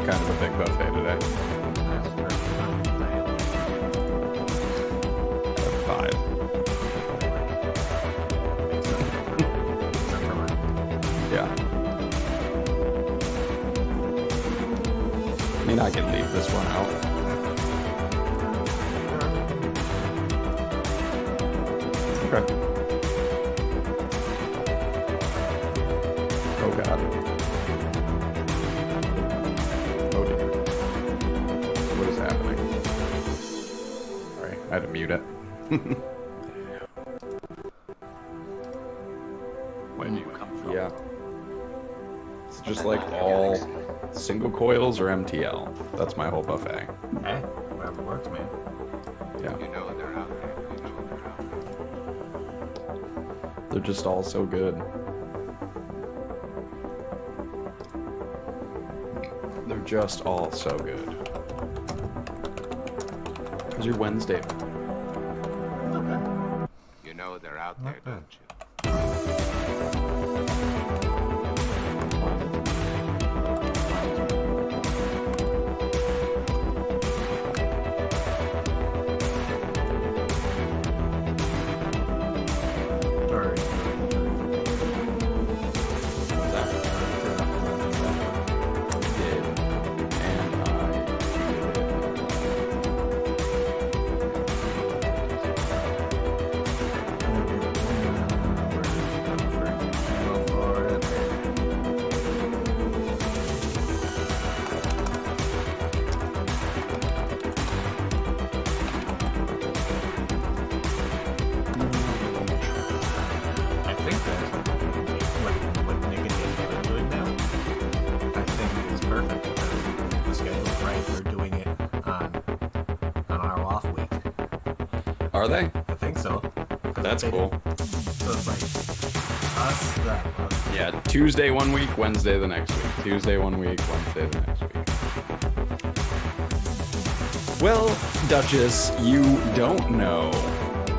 Kind of a big buffet today. Five. Yeah. I mean, I can leave this one out. Okay. Oh god. Oh dear. What is happening? Sorry, I had to mute it. Where do you come from? Yeah. It's just like all single coils or MTL. That's my whole buffet. Hey, whatever works, man. Yeah. You know they're out there. You know they're out there. They're just all so good. They're just all so good. How's your Wednesday? You know they're out there, bad. don't you? Alright. I think that what Nick and Dave are doing now, I think is perfect because the schedule's right. They're doing it on our off week. Are they? I think so. That's cool. So it's like us, them, us. Yeah, Tuesday one week, Wednesday the next week. Tuesday one week, Wednesday the next week. Well, Duchess, you don't know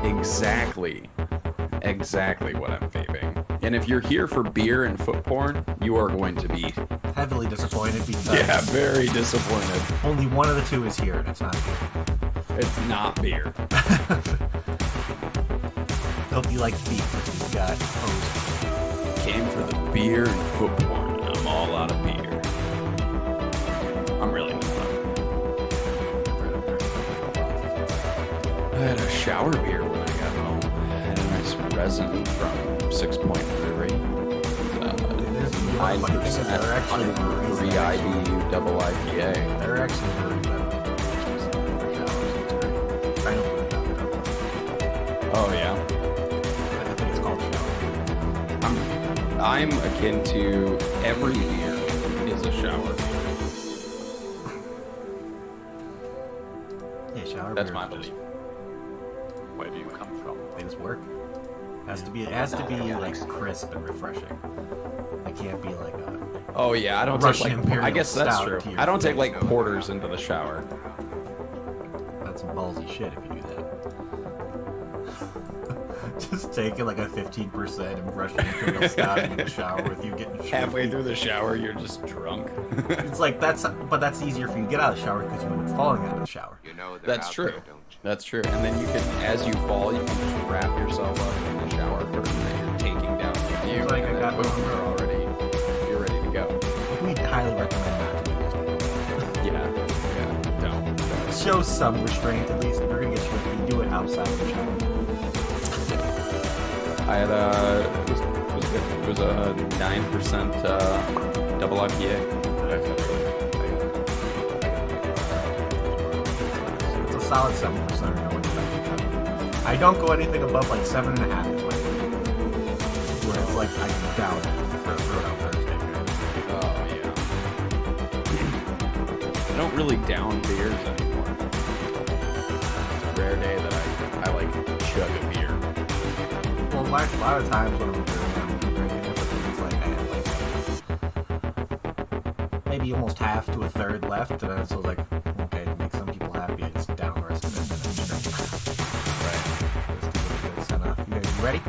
exactly what I'm vaping. And if you're here for beer and foot porn, you are going to be, Heavily disappointed because very disappointed. only one of the two is here and it's not beer. It's not beer. Hope you like feet, but we've got hose. Came for the beer and foot porn, and I'm all out of beer. I'm really not. I had a shower beer when I got home. I had a nice resin from 6 Point Brewery. 9% They're actually breweries 3 that IBU double IPA. They're actually breweries that for showers. It's great. I don't put it down. Oh yeah. I think it's called shower. I'm akin to every beer is a shower beer. Yeah, shower That's beers my are just- belief. Where do you come from? They just work. It has to be like crisp and refreshing. It can't be like a Oh yeah, I don't Russian take like. Imperial I guess that's Stout true. to your I don't take face. like porters into the shower. that's some ballsy shit if you do that. Just taking like a 15% and Russian Imperial Stout into the shower with you getting Halfway through the shower, you're just drunk. It's like that's easier for you to get out of the shower because you end up falling out of the shower. You know they're That's out true. there, don't you? That's true. And then you can, as you fall, you can just wrap yourself up in the shower curtain that you're taking down with you. It's like and I then got boom, you're ready to go. We highly recommend not to do this. Yeah, don't. Show some restraint at least. If you're gonna get swifty, do it outside of the shower. I had it was good. It was a 9% double IPA. It's a solid 7% or no one. I don't go anything above like 7.5 is my where it's like I can down it for Throwdown Thursday. Oh yeah. I don't really down beers anymore. It's a rare day that I like chug a beer. Well, a lot of times when I'm drinking it, it's like I had like maybe almost half to a third left, and then so like, okay, to make some people happy, I just down the rest of it and then just drink. Right. You guys ready?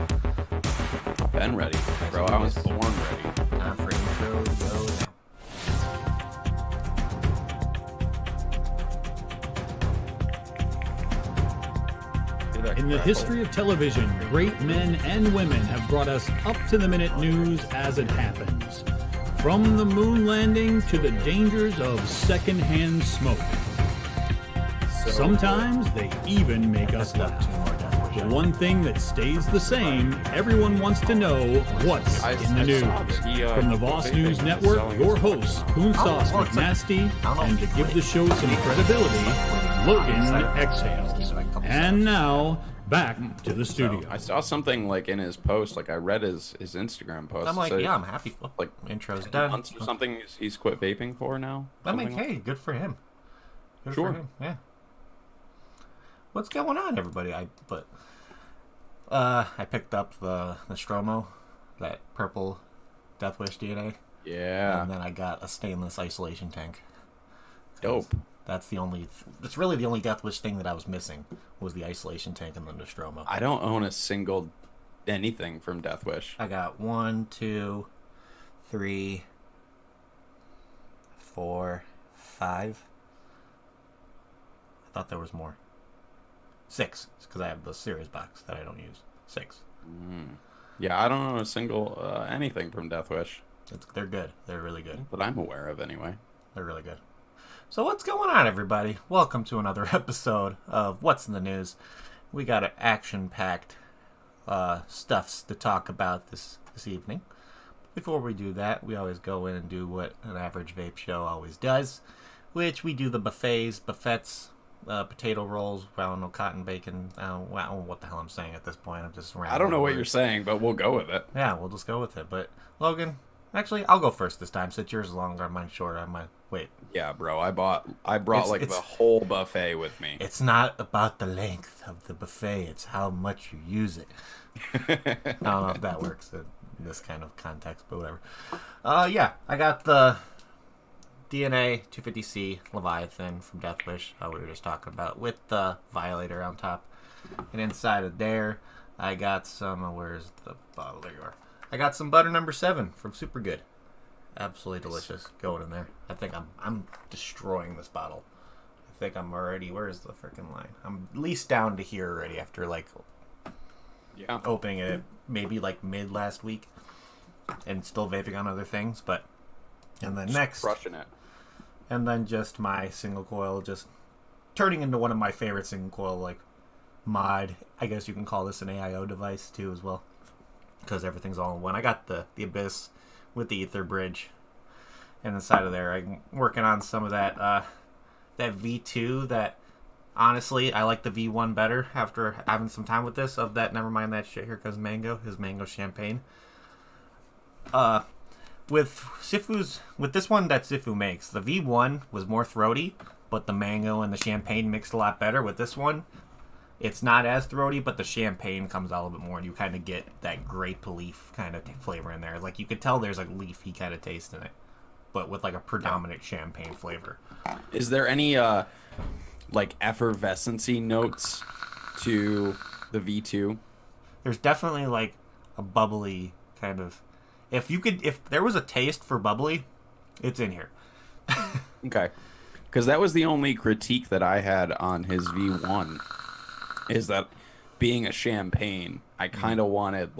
Been ready, bro. I was born ready. Time for intro to go now. In the history of television, great men and women have brought us up-to-the-minute news as it happens. From the moon landing to the dangers of secondhand smoke. Sometimes they even make us laugh. The one thing that stays the same, everyone wants to know what's in the news. From the Voss News Network, your hosts, Poonsauce McNasty, and to give the show some credibility, Logan exhales. And now, back to the studio. I saw something like in his post, like I read his Instagram post. I'm like, so, yeah, I'm happy. Like Intro's 10 done. months or something he's quit vaping for now. I'm like, Something hey, good for him. Good Sure. for him. Yeah. What's going on, everybody? I picked up the Nostromo, that purple Death Wish DNA. Yeah. And then I got a stainless isolation tank. Dope. That's really the only Death Wish thing that I was missing was the isolation tank and the Nostromo. I don't own a single anything from Death Wish. I got 1, 2, 3, 4, 5. I thought there was more. 6, because I have the series box that I don't use. 6. Yeah, I don't own a single anything from Death Wish. They're good. They're really good. That I'm aware of, anyway. They're really good. So what's going on, everybody? Welcome to another episode of What's in the News. We got an action-packed stuffs to talk about this evening. Before we do that, we always go in and do what an average vape show always does, which we do the buffets, potato rolls, I don't know, cotton bacon. I don't know what the hell I'm saying at this point. I'm just rambling. I don't know what you're saying, but we'll go with it. Yeah, we'll just go with it. But Logan, actually, I'll go first this time. Since yours is longer, mine's shorter. I might wait. Yeah, bro. I brought the whole buffet with me. It's not about the length of the buffet; it's how much you use it. I don't know if that works in this kind of context, but whatever. Yeah, I got the DNA 250C Leviathan from Death Wish, we were just talking about, with the Violator on top. And inside of there, I got some, where's the bottle? There you are. I got some butter number 7 from Super Good. Absolutely delicious. Going in there. I think I'm destroying this bottle. I think I'm already, where's the freaking line? I'm at least down to here already after opening it maybe like mid last week and still vaping on other things, but and then next crushing it. And then just my single coil, just turning into one of my favorite single coil, mod. I guess you can call this an AIO device too as well, because everything's all in one. I got the Abyss with the Ether Bridge, and inside of there, I'm working on some of that that V2. That honestly, I like the V1 better after having some time with this. Of that, never mind that shit. Here comes his mango champagne. With this one that Sifu makes, the V1 was more throaty, but the mango and the champagne mixed a lot better. With this one, it's not as throaty, but the champagne comes out a little bit more, and you kind of get that grape leaf kind of flavor in there. Like, you could tell there's a leafy kind of taste in it, but with a predominant champagne flavor. Is there any effervescency notes to the V2? There's definitely a bubbly kind of. If there was a taste for bubbly, it's in here. Okay. Because that was the only critique that I had on his V1, is that being a champagne, I kind of wanted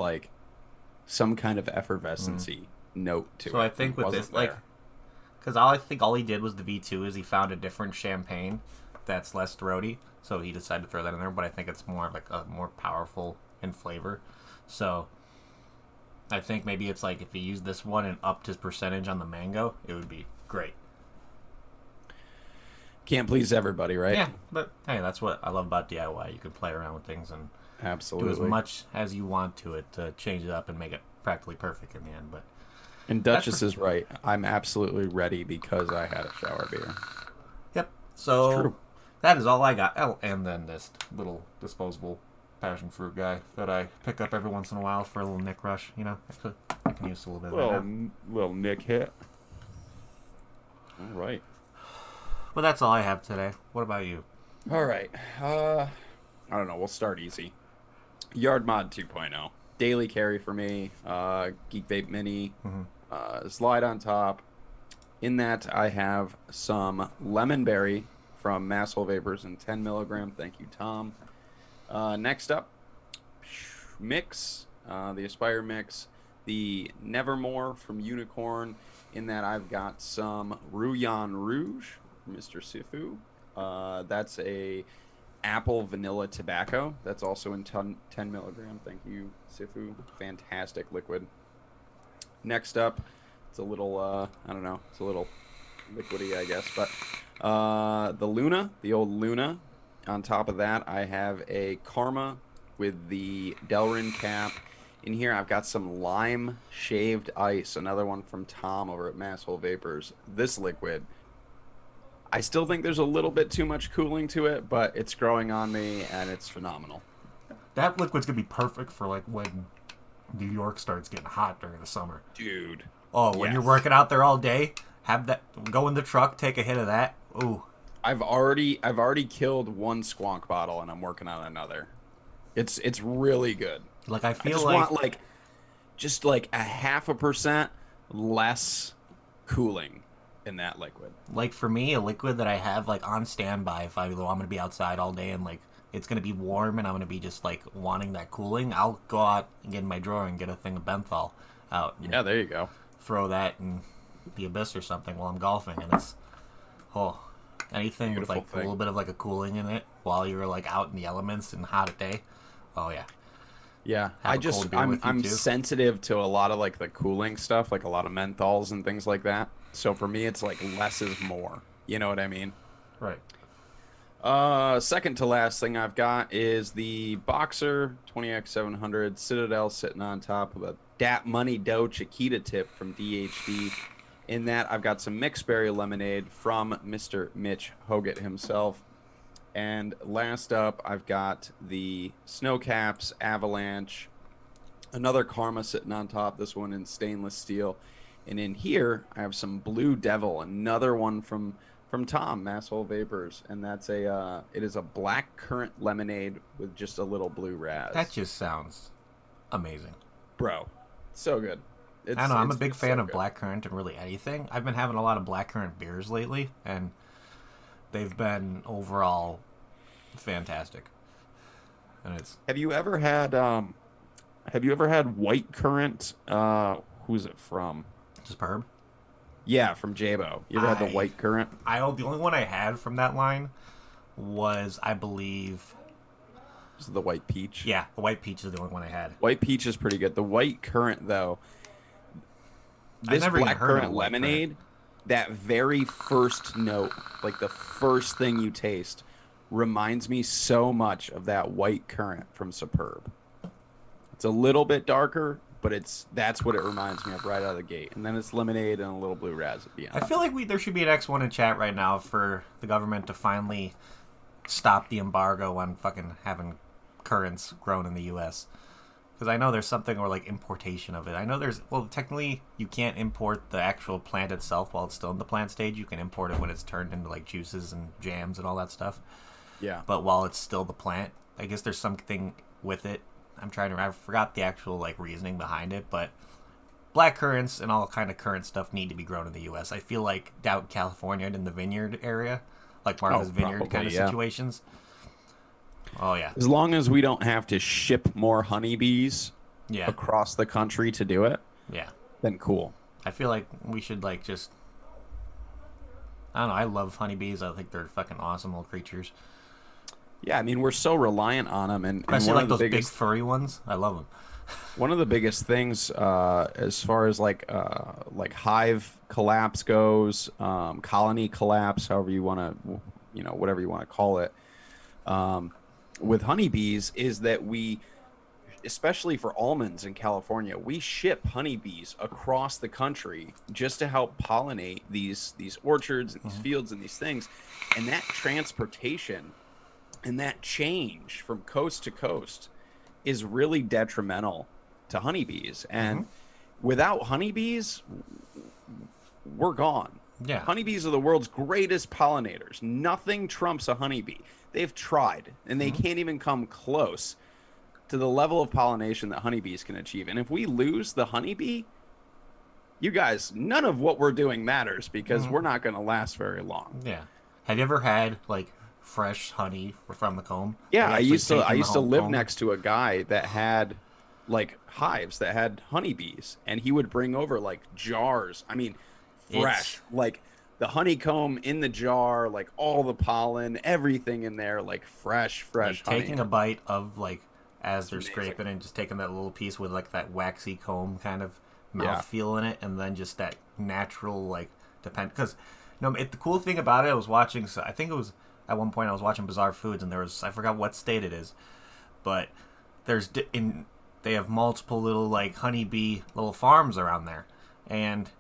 some kind of effervescency note to it. So I think with this, because I think all he did was the V2 is he found a different champagne that's less throaty, so he decided to throw that in there. But I think it's more a more powerful in flavor. So I think maybe it's if he used this one and upped his percentage on the mango, it would be great. Can't please everybody, right? Yeah, but hey, that's what I love about DIY. You can play around with things and absolutely do as much as you want to it to change it up and make it practically perfect in the end. But and Duchess is right. I'm absolutely ready because I had a shower beer. Yep. So it's true. That is all I got. Oh, and then this little disposable passion fruit guy that I pick up every once in a while for a little Nick rush. Actually, I can use a little bit of that now. Little Nick hit. All right. Well, that's all I have today. What about you? All right. I don't know. We'll start easy. Yard Mod 2.0. Daily carry for me. Geek Vape Mini. Slide on top. In that, I have some Lemon Berry from Masshole Vapors in 10 milligram. Thank you, Tom. Next up, mix, the Aspire mix, the Nevermore from Unicorn. In that, I've got some Rouillon Rouge from Mr. Sifu. That's a apple vanilla tobacco. That's also in 10 milligram. Thank you, Sifu. Fantastic liquid. Next up, it's a little, I don't know, it's a little liquidy, I guess, but the Luna, the old Luna. On top of that, I have a Karma with the Delrin cap. In here, I've got some lime shaved ice, another one from Tom over at Masshole Vapors. This liquid, I still think there's a little bit too much cooling to it, but it's growing on me, and it's phenomenal. That liquid's going to be perfect for, like, when New York starts getting hot during the summer. Dude. Oh, when you're working out there all day, have that, go in the truck, take a hit of that. Ooh. I've already killed one squonk bottle, and I'm working on another. It's really good. Like, I feel I just want, like, a 0.5% less cooling in that liquid. Like, for me, a liquid that I have, like, on standby if I'm going to be outside all day and, like, it's going to be warm and I'm going to be just, like, wanting that cooling, I'll go out and get in my drawer and get a thing of Benthol out. Yeah, there you go. Throw that in the abyss or something while I'm golfing, and it's, anything Beautiful with, like, thing. a little bit of, like, a cooling in it while you're, like, out in the elements and hot a day. Oh, yeah. Yeah, Have a cold beer with you, I'm too. sensitive to a lot of, like, the cooling stuff, like a lot of menthols and things like that. So for me, it's like less is more. You know what I mean? Right. Second to last thing I've got is the Boxer 20X700 Citadel sitting on top of a Dat Money Dough Chiquita tip from DHD. In that, I've got some mixed berry lemonade from Mr. Mitch Hoggett himself. And last up, I've got the Snowcaps Avalanche, another Karma sitting on top, this one in stainless steel. And in here, I have some Blue Devil, another one from Tom, Masshole Vapors. And that's it is a black currant lemonade with just a little blue raz. That just sounds amazing. Bro, so good. I don't know, I'm a big fan of blackcurrant and really anything. I've been having a lot of blackcurrant beers lately, and they've been overall fantastic. And it's Have you ever had white currant? Who's it from? just herb. Yeah, from Jabo. You ever had the white currant? The only one I had from that line was, I believe, This is the white peach. yeah, the white peach is the only one I had. White peach is pretty good. The white currant, though, this never even black heard of currant white lemonade, that very first note, like the first thing you taste, reminds me so much of that white currant from Superb. It's a little bit darker, but that's what it reminds me of right out of the gate. And then it's lemonade and a little blue raz at the end. I feel like there should be an X1 in chat right now for the government to finally stop the embargo on fucking having currants grown in the U.S. Because I know there's something, or like importation of it. I know technically you can't import the actual plant itself while it's still in the plant stage. You can import it when it's turned into like juices and jams and all that stuff. Yeah. But while it's still the plant, I guess there's something with it. I forgot the actual like reasoning behind it, but black currants and all kind of currant stuff need to be grown in the U.S. I feel like down in California in the vineyard area, like Martha's Vineyard probably, kind of yeah. situations. Oh yeah, As long as we don't have to ship more honeybees yeah, across the country to do it, yeah. then cool. I feel like we should like just. I don't know. I love honeybees. I think they're fucking awesome little creatures. Yeah, I mean, we're so reliant on them. And Especially one like of the those big biggest, furry ones. I love them. one of the biggest things as far as like hive collapse goes, colony collapse, however you want to, whatever you want to call it, with honeybees is that we, especially for almonds in California, we ship honeybees across the country just to help pollinate these orchards and these fields and these things. And that transportation and that change from coast to coast is really detrimental to honeybees. And without honeybees, we're gone. Yeah. Honeybees are the world's greatest pollinators. Nothing trumps a honeybee. They've tried, and they can't even come close to the level of pollination that honeybees can achieve. And if we lose the honeybee, you guys, none of what we're doing matters because we're not going to last very long. Yeah. Have you ever had like fresh honey from the comb. Yeah, They I actually used to take in the whole live comb. next to a guy that had like hives that had honeybees, and he would bring over like jars. I mean, fresh, like the honeycomb in the jar, like all the pollen, everything in there, like fresh Like honey. taking a bite of like as they're amazing. scraping and just taking that little piece with like that waxy comb kind of mouth Yeah. feel in it, and then just that natural like because the cool thing about it, I was watching. So I think it was at one point I was watching Bizarre Foods, and there was, I forgot what state it is, but they have multiple little like honeybee little farms around there, and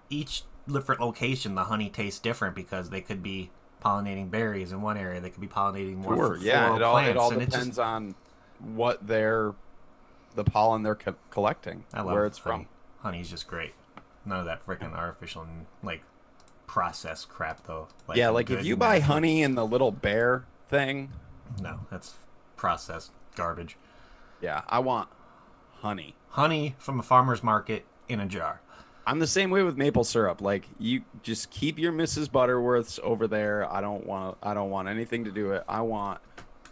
each different location the honey tastes different because they could be pollinating berries in one area, they could be pollinating more Sure, yeah, floral plants, it all and depends on what the pollen they're collecting, I love where it's honey. from. Honey's just great. None of that freaking artificial like processed crap though. Yeah, like if good you buy natural- honey in the little bear thing, no, that's processed garbage. yeah, I want honey. Honey from a farmer's market in a jar. I'm the same way with maple syrup. Like, you just keep your Mrs. Butterworths over there. I don't want anything to do it. I want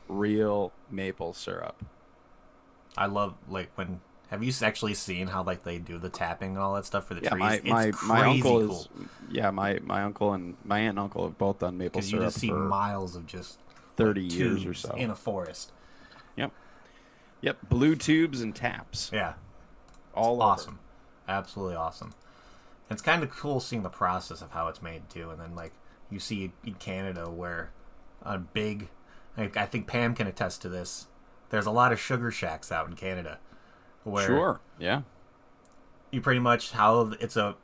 real maple syrup. I love like when. Have you actually seen how like they do the tapping and all that stuff for the Yeah, trees? my It's my crazy uncle cool. is my uncle and my aunt and uncle have both done maple Because you syrup just see for miles of just 30 years or tubes so. in a forest. Yep, blue tubes and taps. Yeah, All over. awesome, absolutely awesome. It's kind of cool seeing the process of how it's made too, and then like you see in Canada where a big, like I think Pam can attest to this. There's a lot of sugar shacks out in Canada, where Sure. Yeah. you pretty much how it's a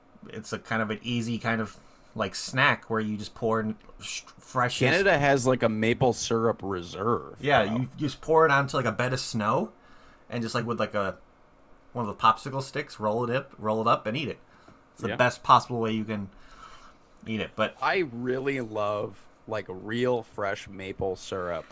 kind of an easy kind of like snack where you just pour in fresh. Canada has like a maple syrup reserve. Yeah, bro. you just pour it onto like a bed of snow, and just like with like one of the popsicle sticks, roll it up, and eat it. It's the Yeah. best possible way you can eat it. But I really love like real fresh maple syrup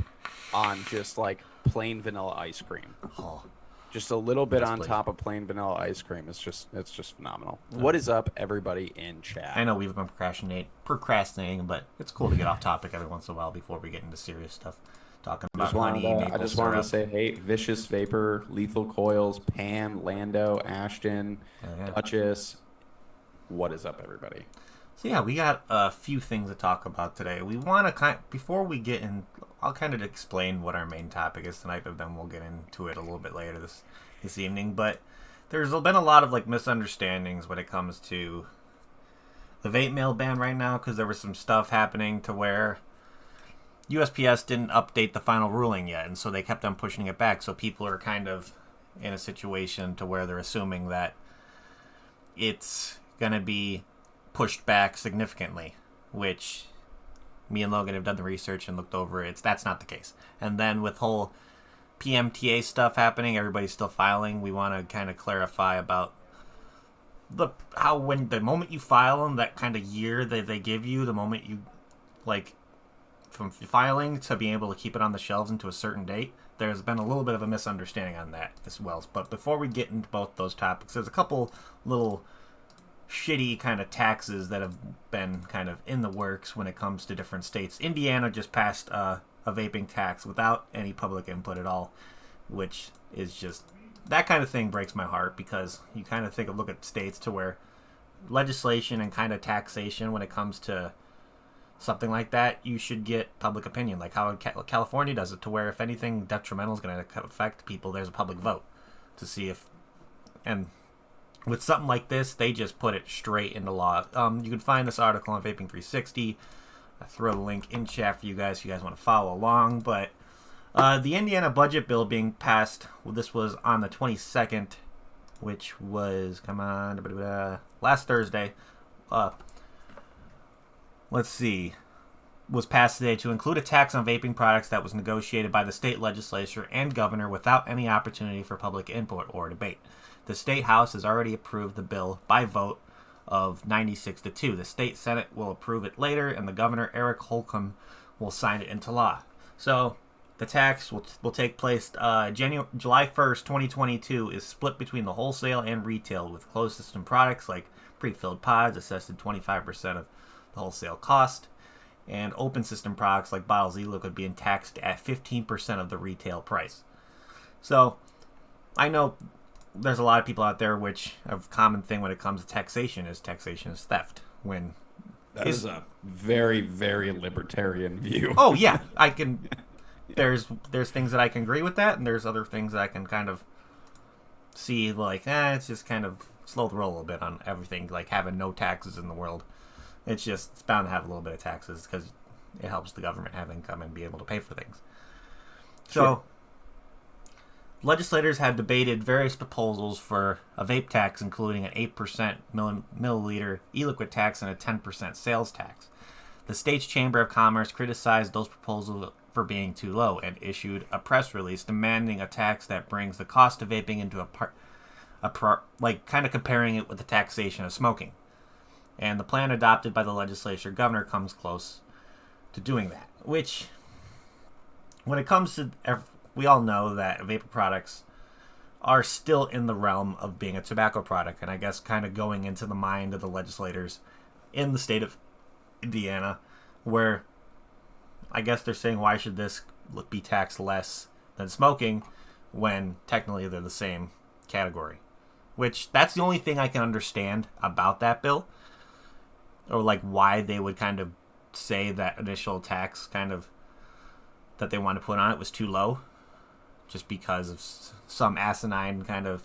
on just like plain vanilla ice cream. oh, Just a little bit Yes, on please. top of plain vanilla ice cream. It's just phenomenal. What is up, everybody in chat? I know we've been procrastinating, but it's cool to get off topic every once in a while before we get into serious stuff. Talking about honey, I maple just wanted to syrup. say, hey, Vicious Vapor, Lethal Coils, Pam, Lando, Ashton, Yeah. Duchess. What is up, everybody? So yeah, we got a few things to talk about today. We want to before we get in, I'll kind of explain what our main topic is tonight, but then we'll get into it a little bit later this evening. But there's been a lot of like misunderstandings when it comes to the vape mail ban right now, because there was some stuff happening to where USPS didn't update the final ruling yet, and so they kept on pushing it back. So people are kind of in a situation to where they're assuming that it's going to be pushed back significantly, which me and Logan have done the research and looked over it. That's not the case. And then with whole PMTA stuff happening, everybody's still filing. We want to kind of clarify about when the moment you file them, that kind of year that they give you, the moment you like from filing to being able to keep it on the shelves into a certain date. There's been a little bit of a misunderstanding on that as well. But before we get into both those topics, there's a couple little shitty kind of taxes that have been kind of in the works when it comes to different states. Indiana just passed a vaping tax without any public input at all, which is just, that kind of thing breaks my heart, because you kind of look at states to where legislation and kind of taxation when it comes to something like that, you should get public opinion, like how California does it, to where if anything detrimental is going to affect people, there's a public vote to see if, and with something like this, they just put it straight into law. You can find this article on Vaping 360. I throw the link in chat for you guys if you guys want to follow along. But the Indiana budget bill being passed, well, this was on the 22nd, which was, last Thursday. Let's see. Was passed today to include a tax on vaping products that was negotiated by the state legislature and governor without any opportunity for public input or debate. The state house has already approved the bill by vote of 96-2. The state senate will approve it later, and the governor, Eric Holcomb, will sign it into law. So the tax will take place July 1st, 2022, is split between the wholesale and retail, with closed system products like pre-filled pods assessed at 25% of the wholesale cost. and open system products like bottles of e-liquid being taxed at 15% of the retail price. So, I know there's a lot of people out there which a common thing when it comes to taxation is theft. When that is a very, very libertarian view. Oh yeah, I can. There's things that I can agree with that, and there's other things that I can kind of see like, it's just kind of slow the roll a little bit on everything, like having no taxes in the world. It's bound to have a little bit of taxes because it helps the government have income and be able to pay for things. So, legislators have debated various proposals for a vape tax, including an 8% milliliter e-liquid tax and a 10% sales tax. The state's Chamber of Commerce criticized those proposals for being too low and issued a press release demanding a tax that brings the cost of vaping into kind of comparing it with the taxation of smoking. And the plan adopted by the legislature governor comes close to doing that. Which, when it comes to, we all know that vapor products are still in the realm of being a tobacco product. And I guess kind of going into the mind of the legislators in the state of Indiana, where I guess they're saying, why should this be taxed less than smoking when technically they're the same category? Which, that's the only thing I can understand about that bill. Or like why they would kind of say that initial tax kind of that they want to put on it was too low. Just because of some asinine kind of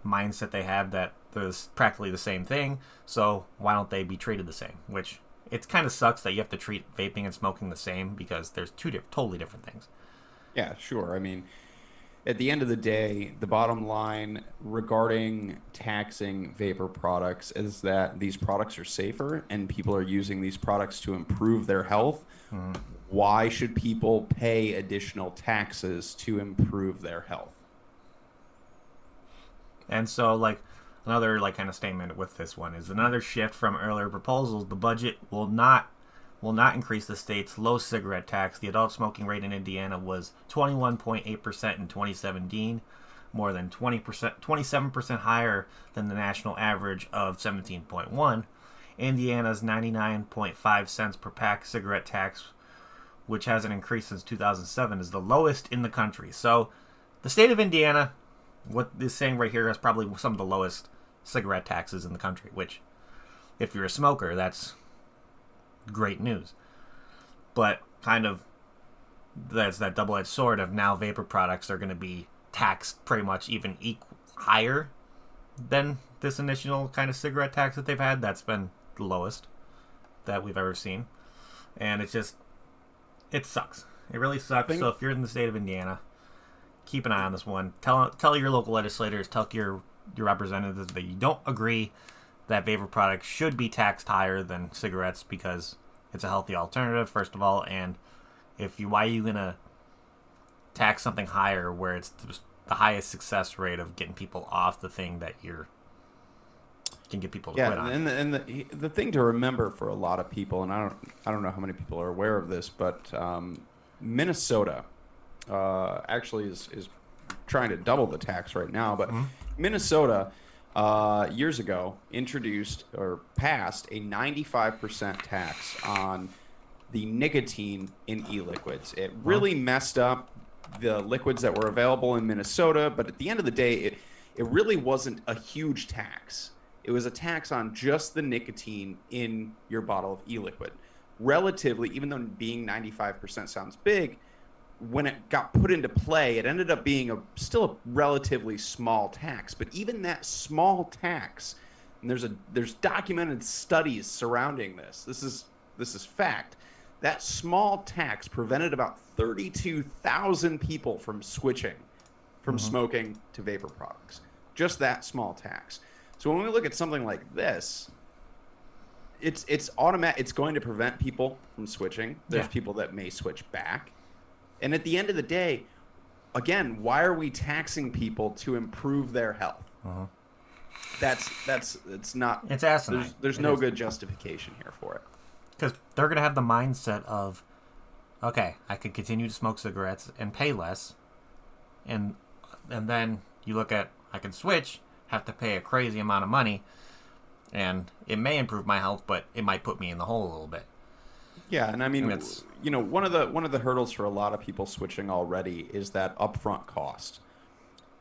mindset they have that there's practically the same thing. So why don't they be treated the same? Which, it kind of sucks that you have to treat vaping and smoking the same because there's two totally different things. Yeah, sure. I mean, at the end of the day, the bottom line regarding taxing vapor products is that these products are safer and people are using these products to improve their health. Why should people pay additional taxes to improve their health? And so, like, another like kind of statement with this one is another shift from earlier proposals. The budget will not increase the state's low cigarette tax. The adult smoking rate in Indiana was 21.8% in 2017, more than 27% higher than the national average of 17.1. Indiana's 99.5 cents per pack cigarette tax, which hasn't increased since 2007, is the lowest in the country. So, the state of Indiana, what this saying right here, has probably some of the lowest cigarette taxes in the country, which, if you're a smoker, that's great news. But kind of that's that double-edged sword of now vapor products are going to be taxed pretty much even higher than this initial kind of cigarette tax that they've had. That's been the lowest that we've ever seen. And it sucks. It really sucks. So if you're in the state of Indiana, keep an eye on this one. Tell your local legislators, tell your representatives that you don't agree that vapor products should be taxed higher than cigarettes because it's a healthy alternative, first of all, and why are you going to tax something higher where it's the highest success rate of getting people off the thing that can get people to quit on? And the thing to remember for a lot of people, and I don't know how many people are aware of this, but Minnesota actually is trying to double the tax right now, but Minnesota years ago introduced or passed a 95% tax on the nicotine in e-liquids. It really messed up the liquids that were available in Minnesota, but at the end of the day, it really wasn't a huge tax. It was a tax on just the nicotine in your bottle of e-liquid. Relatively, even though being 95% sounds big, when it got put into play, it ended up being still a relatively small tax. But even that small tax, and there's documented studies surrounding this. This is fact. That small tax prevented about 32,000 people from switching from smoking to vapor products. Just that small tax. So when we look at something like this, it's automatic. It's going to prevent people from switching. There's people that may switch back. And at the end of the day, again, why are we taxing people to improve their health? It's not. It's asinine. There's no good justification here for it. Because they're going to have the mindset of, okay, I could continue to smoke cigarettes and pay less, and then you look at, I can switch, have to pay a crazy amount of money, and it may improve my health, but it might put me in the hole a little bit. Yeah, and I mean, It's- one of the hurdles for a lot of people switching already is that upfront cost.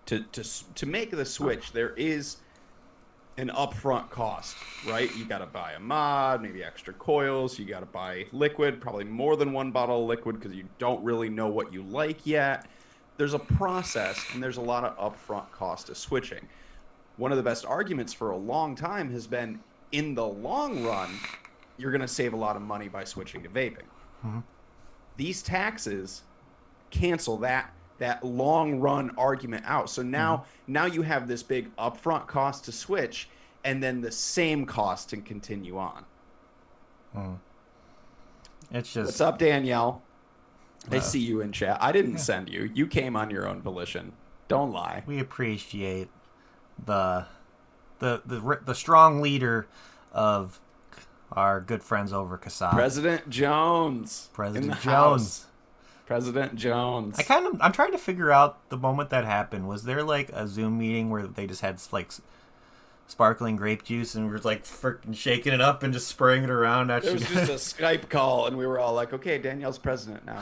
To make the switch, there is an upfront cost, right? You got to buy a mod, maybe extra coils. You got to buy liquid, probably more than one bottle of liquid because you don't really know what you like yet. There's a process, and there's a lot of upfront cost to switching. One of the best arguments for a long time has been, in the long run, you're going to save a lot of money by switching to vaping. Mm-hmm. These taxes cancel that long run argument out. So now you have this big upfront cost to switch, and then the same cost to continue on. It's just... What's up, Danielle? I see you in chat. I didn't send you. You came on your own volition. Don't lie. We appreciate the strong leader of our good friends over Kasab. President Jones. President Jones. President Jones. I'm trying to figure out the moment that happened. Was there like a Zoom meeting where they just had like sparkling grape juice and we were like freaking shaking it up and just spraying it around? It was just a Skype call and we were all like, okay, Danielle's president now.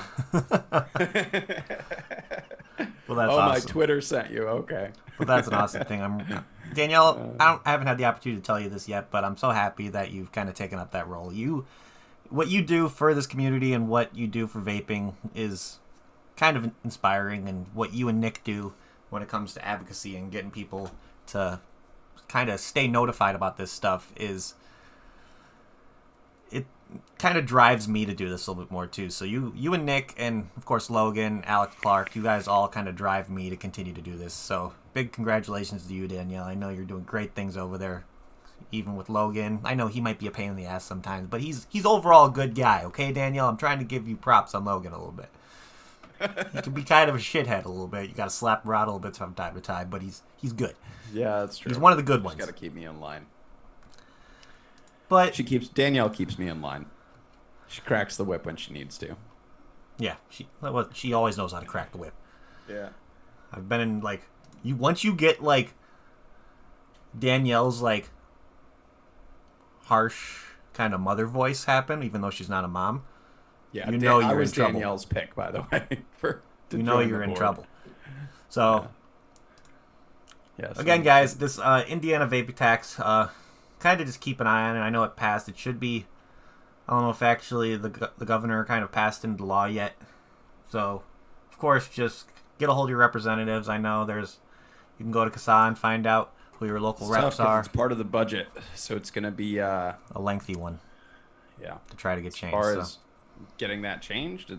Well, that's awesome. My awesome. Twitter sent you. Okay. Well, that's an awesome thing. Danielle, I haven't had the opportunity to tell you this yet, but I'm so happy that you've kind of taken up that role. What you do for this community and what you do for vaping is kind of inspiring, and what you and Nick do when it comes to advocacy and getting people to kind of stay notified about this stuff it kind of drives me to do this a little bit more too. So you and Nick and of course Logan, Alex Clark, you guys all kind of drive me to continue to do this. So big congratulations to you, Danielle. I know you're doing great things over there. Even with Logan, I know he might be a pain in the ass sometimes, but he's overall a good guy. Okay, Danielle, I'm trying to give you props on Logan a little bit. He can be kind of a shithead a little bit. You got to slap him around a little bit from time to time, but he's good. Yeah, that's true. He's one of the good ones. Got to keep me in line. But Danielle keeps me in line. She cracks the whip when she needs to. Yeah, she always knows how to crack the whip. Yeah. I've been in once you get like Danielle's like harsh kind of mother voice happen, even though she's not a mom. Yeah, you know I you're was in trouble. Danielle's pick, by the way. You know you're in trouble. So, yeah. Again, guys, this Indiana vape tax, kind of just keep an eye on it. I know it passed. It should be. I don't know if actually the governor kind of passed into law yet. So, of course, just get a hold of your representatives. I know you can go to CASA and find out who your local reps are. It's part of the budget, so it's going to be a lengthy one. Yeah. To try to get changed. As far as getting that changed,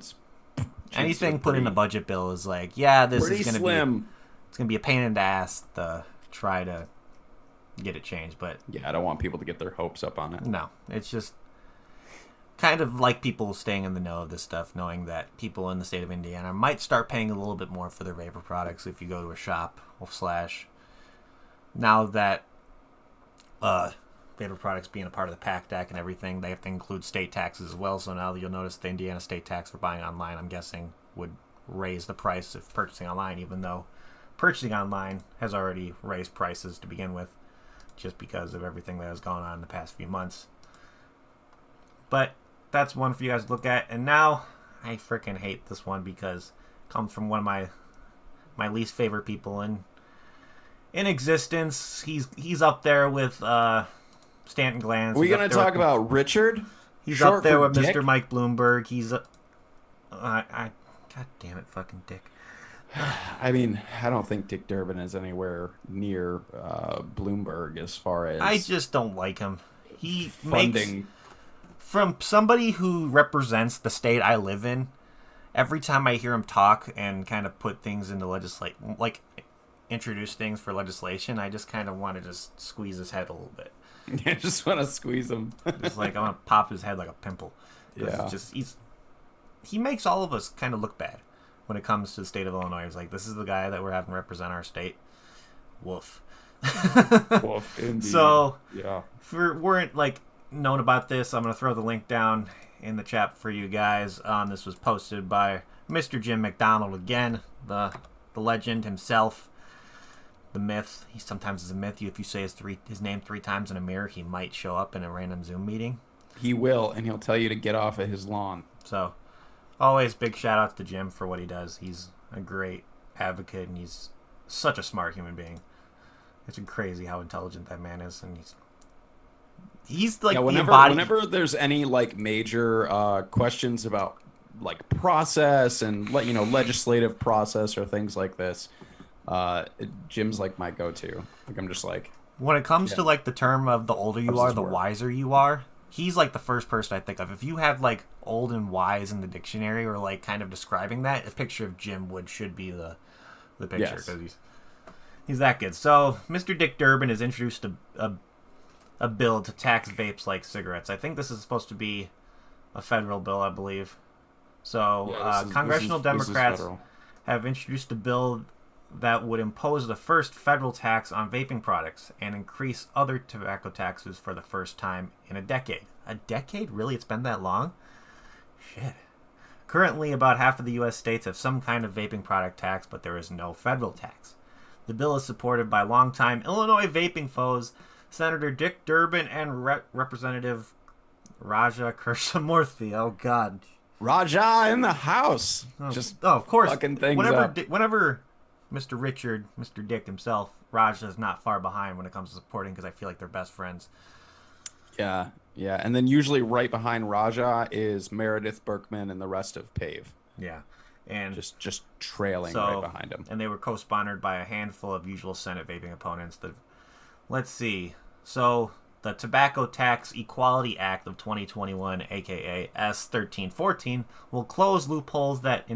anything put in the budget bill is like, yeah, this is going to be it's going to be a pain in the ass to try to get it changed, but yeah, I don't want people to get their hopes up on it. No, it's just kind of like people staying in the know of this stuff, knowing that people in the state of Indiana might start paying a little bit more for their vapor products if you go to a shop / now that vapor products being a part of the PACT Act and everything, they have to include state taxes as well. So now you'll notice the Indiana state tax for buying online, I'm guessing, would raise the price of purchasing online, even though purchasing online has already raised prices to begin with, just because of everything that has gone on in the past few months. But that's one for you guys to look at. And now, I freaking hate this one because it comes from one of my least favorite people in existence. He's up there with Stanton Glantz. Are we going to talk about Richard? He's up there with Mr. Mike Bloomberg. He's God damn it, fucking Dick. I mean, I don't think Dick Durbin is anywhere near Bloomberg as far as I just don't like him. He funding. From somebody who represents the state I live in, every time I hear him talk and kind of put things into introduce things for legislation, I just kind of want to just squeeze his head a little bit. I just want to squeeze him. Just like I want to pop his head like a pimple. Yeah. He makes all of us kind of look bad when it comes to the state of Illinois. It's like, this is the guy that we're having represent our state. Woof. Woof, indeed. So, yeah. if we weren't known about this, I'm going to throw the link down in the chat for you guys. This was posted by Mr. Jim McDonald again, the legend himself, the myth. He sometimes is a myth. If you say his name 3 times in a mirror, he might show up in a random Zoom meeting. He will, and he'll tell you to get off of his lawn. So, always big shout outs to Jim for what he does. He's a great advocate, and he's such a smart human being. It's crazy how intelligent that man is, and he's like whenever there's any like major questions about like process and legislative process or things like this, Jim's like my go-to. Like I'm just like, when it comes to like the term of the older you are, the wiser you are, he's like the first person I think of. If you have like old and wise in the dictionary or like kind of describing that, a picture of Jim should be the picture because he's that good. So Mr. Dick Durbin has introduced a bill to tax vapes like cigarettes. I think this is supposed to be a federal bill, I believe. So congressional Democrats have introduced a bill that would impose the first federal tax on vaping products and increase other tobacco taxes for the first time in a decade. A decade? Really? It's been that long? Shit. Currently, about half of the U.S. states have some kind of vaping product tax, but there is no federal tax. The bill is supported by longtime Illinois vaping foes, Senator Dick Durbin and Representative Raja Krishnamurthy. Oh, God. Raja in the house. Of course. Fucking things whenever Mr. Dick himself, Raja is not far behind when it comes to supporting because I feel like they're best friends. Yeah. And then usually right behind Raja is Meredith Berkman and the rest of PAVE. Yeah. And just trailing right behind him. And they were co-sponsored by a handful of usual Senate vaping opponents. Let's see. So the Tobacco Tax Equality Act of 2021, aka S1314, will close loopholes that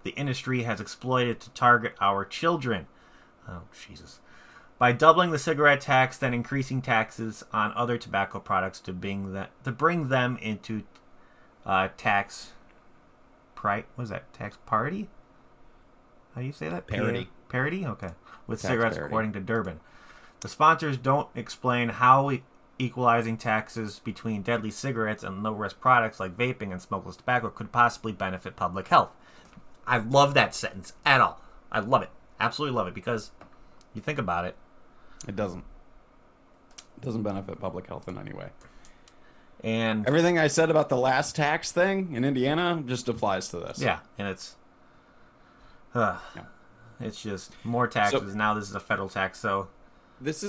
the industry has exploited to target our children. Oh, Jesus. By doubling the cigarette tax, then increasing taxes on other tobacco products to bring them into tax party? How do you say that? Parity. Parity? Okay. With Tax cigarettes, parity. according to Durbin. The sponsors don't explain how equalizing taxes between deadly cigarettes and low-risk products like vaping and smokeless tobacco could possibly benefit public health. I love that sentence at all. I love it. Absolutely love it because you think about it. It doesn't benefit public health in any way. And everything I said about the last tax thing in Indiana just applies to this. Yeah, and it's just more taxes. Now this is a federal tax, so this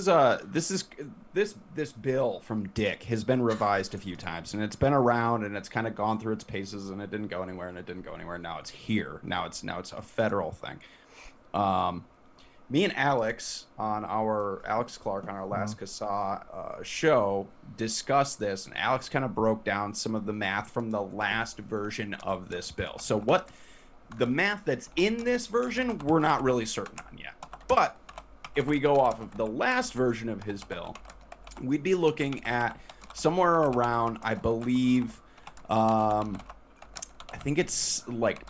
bill from Dick has been revised a few times, and it's been around, and it's kind of gone through its paces, and it didn't go anywhere, and it didn't go anywhere. Now it's here. Now it's a federal thing. Me and Alex Clark on our last CASA show discussed this, and Alex kind of broke down some of the math from the last version of this bill. So what the math that's in this version, we're not really certain on yet. But if we go off of the last version of his bill, we'd be looking at somewhere around, I believe, I think it's like,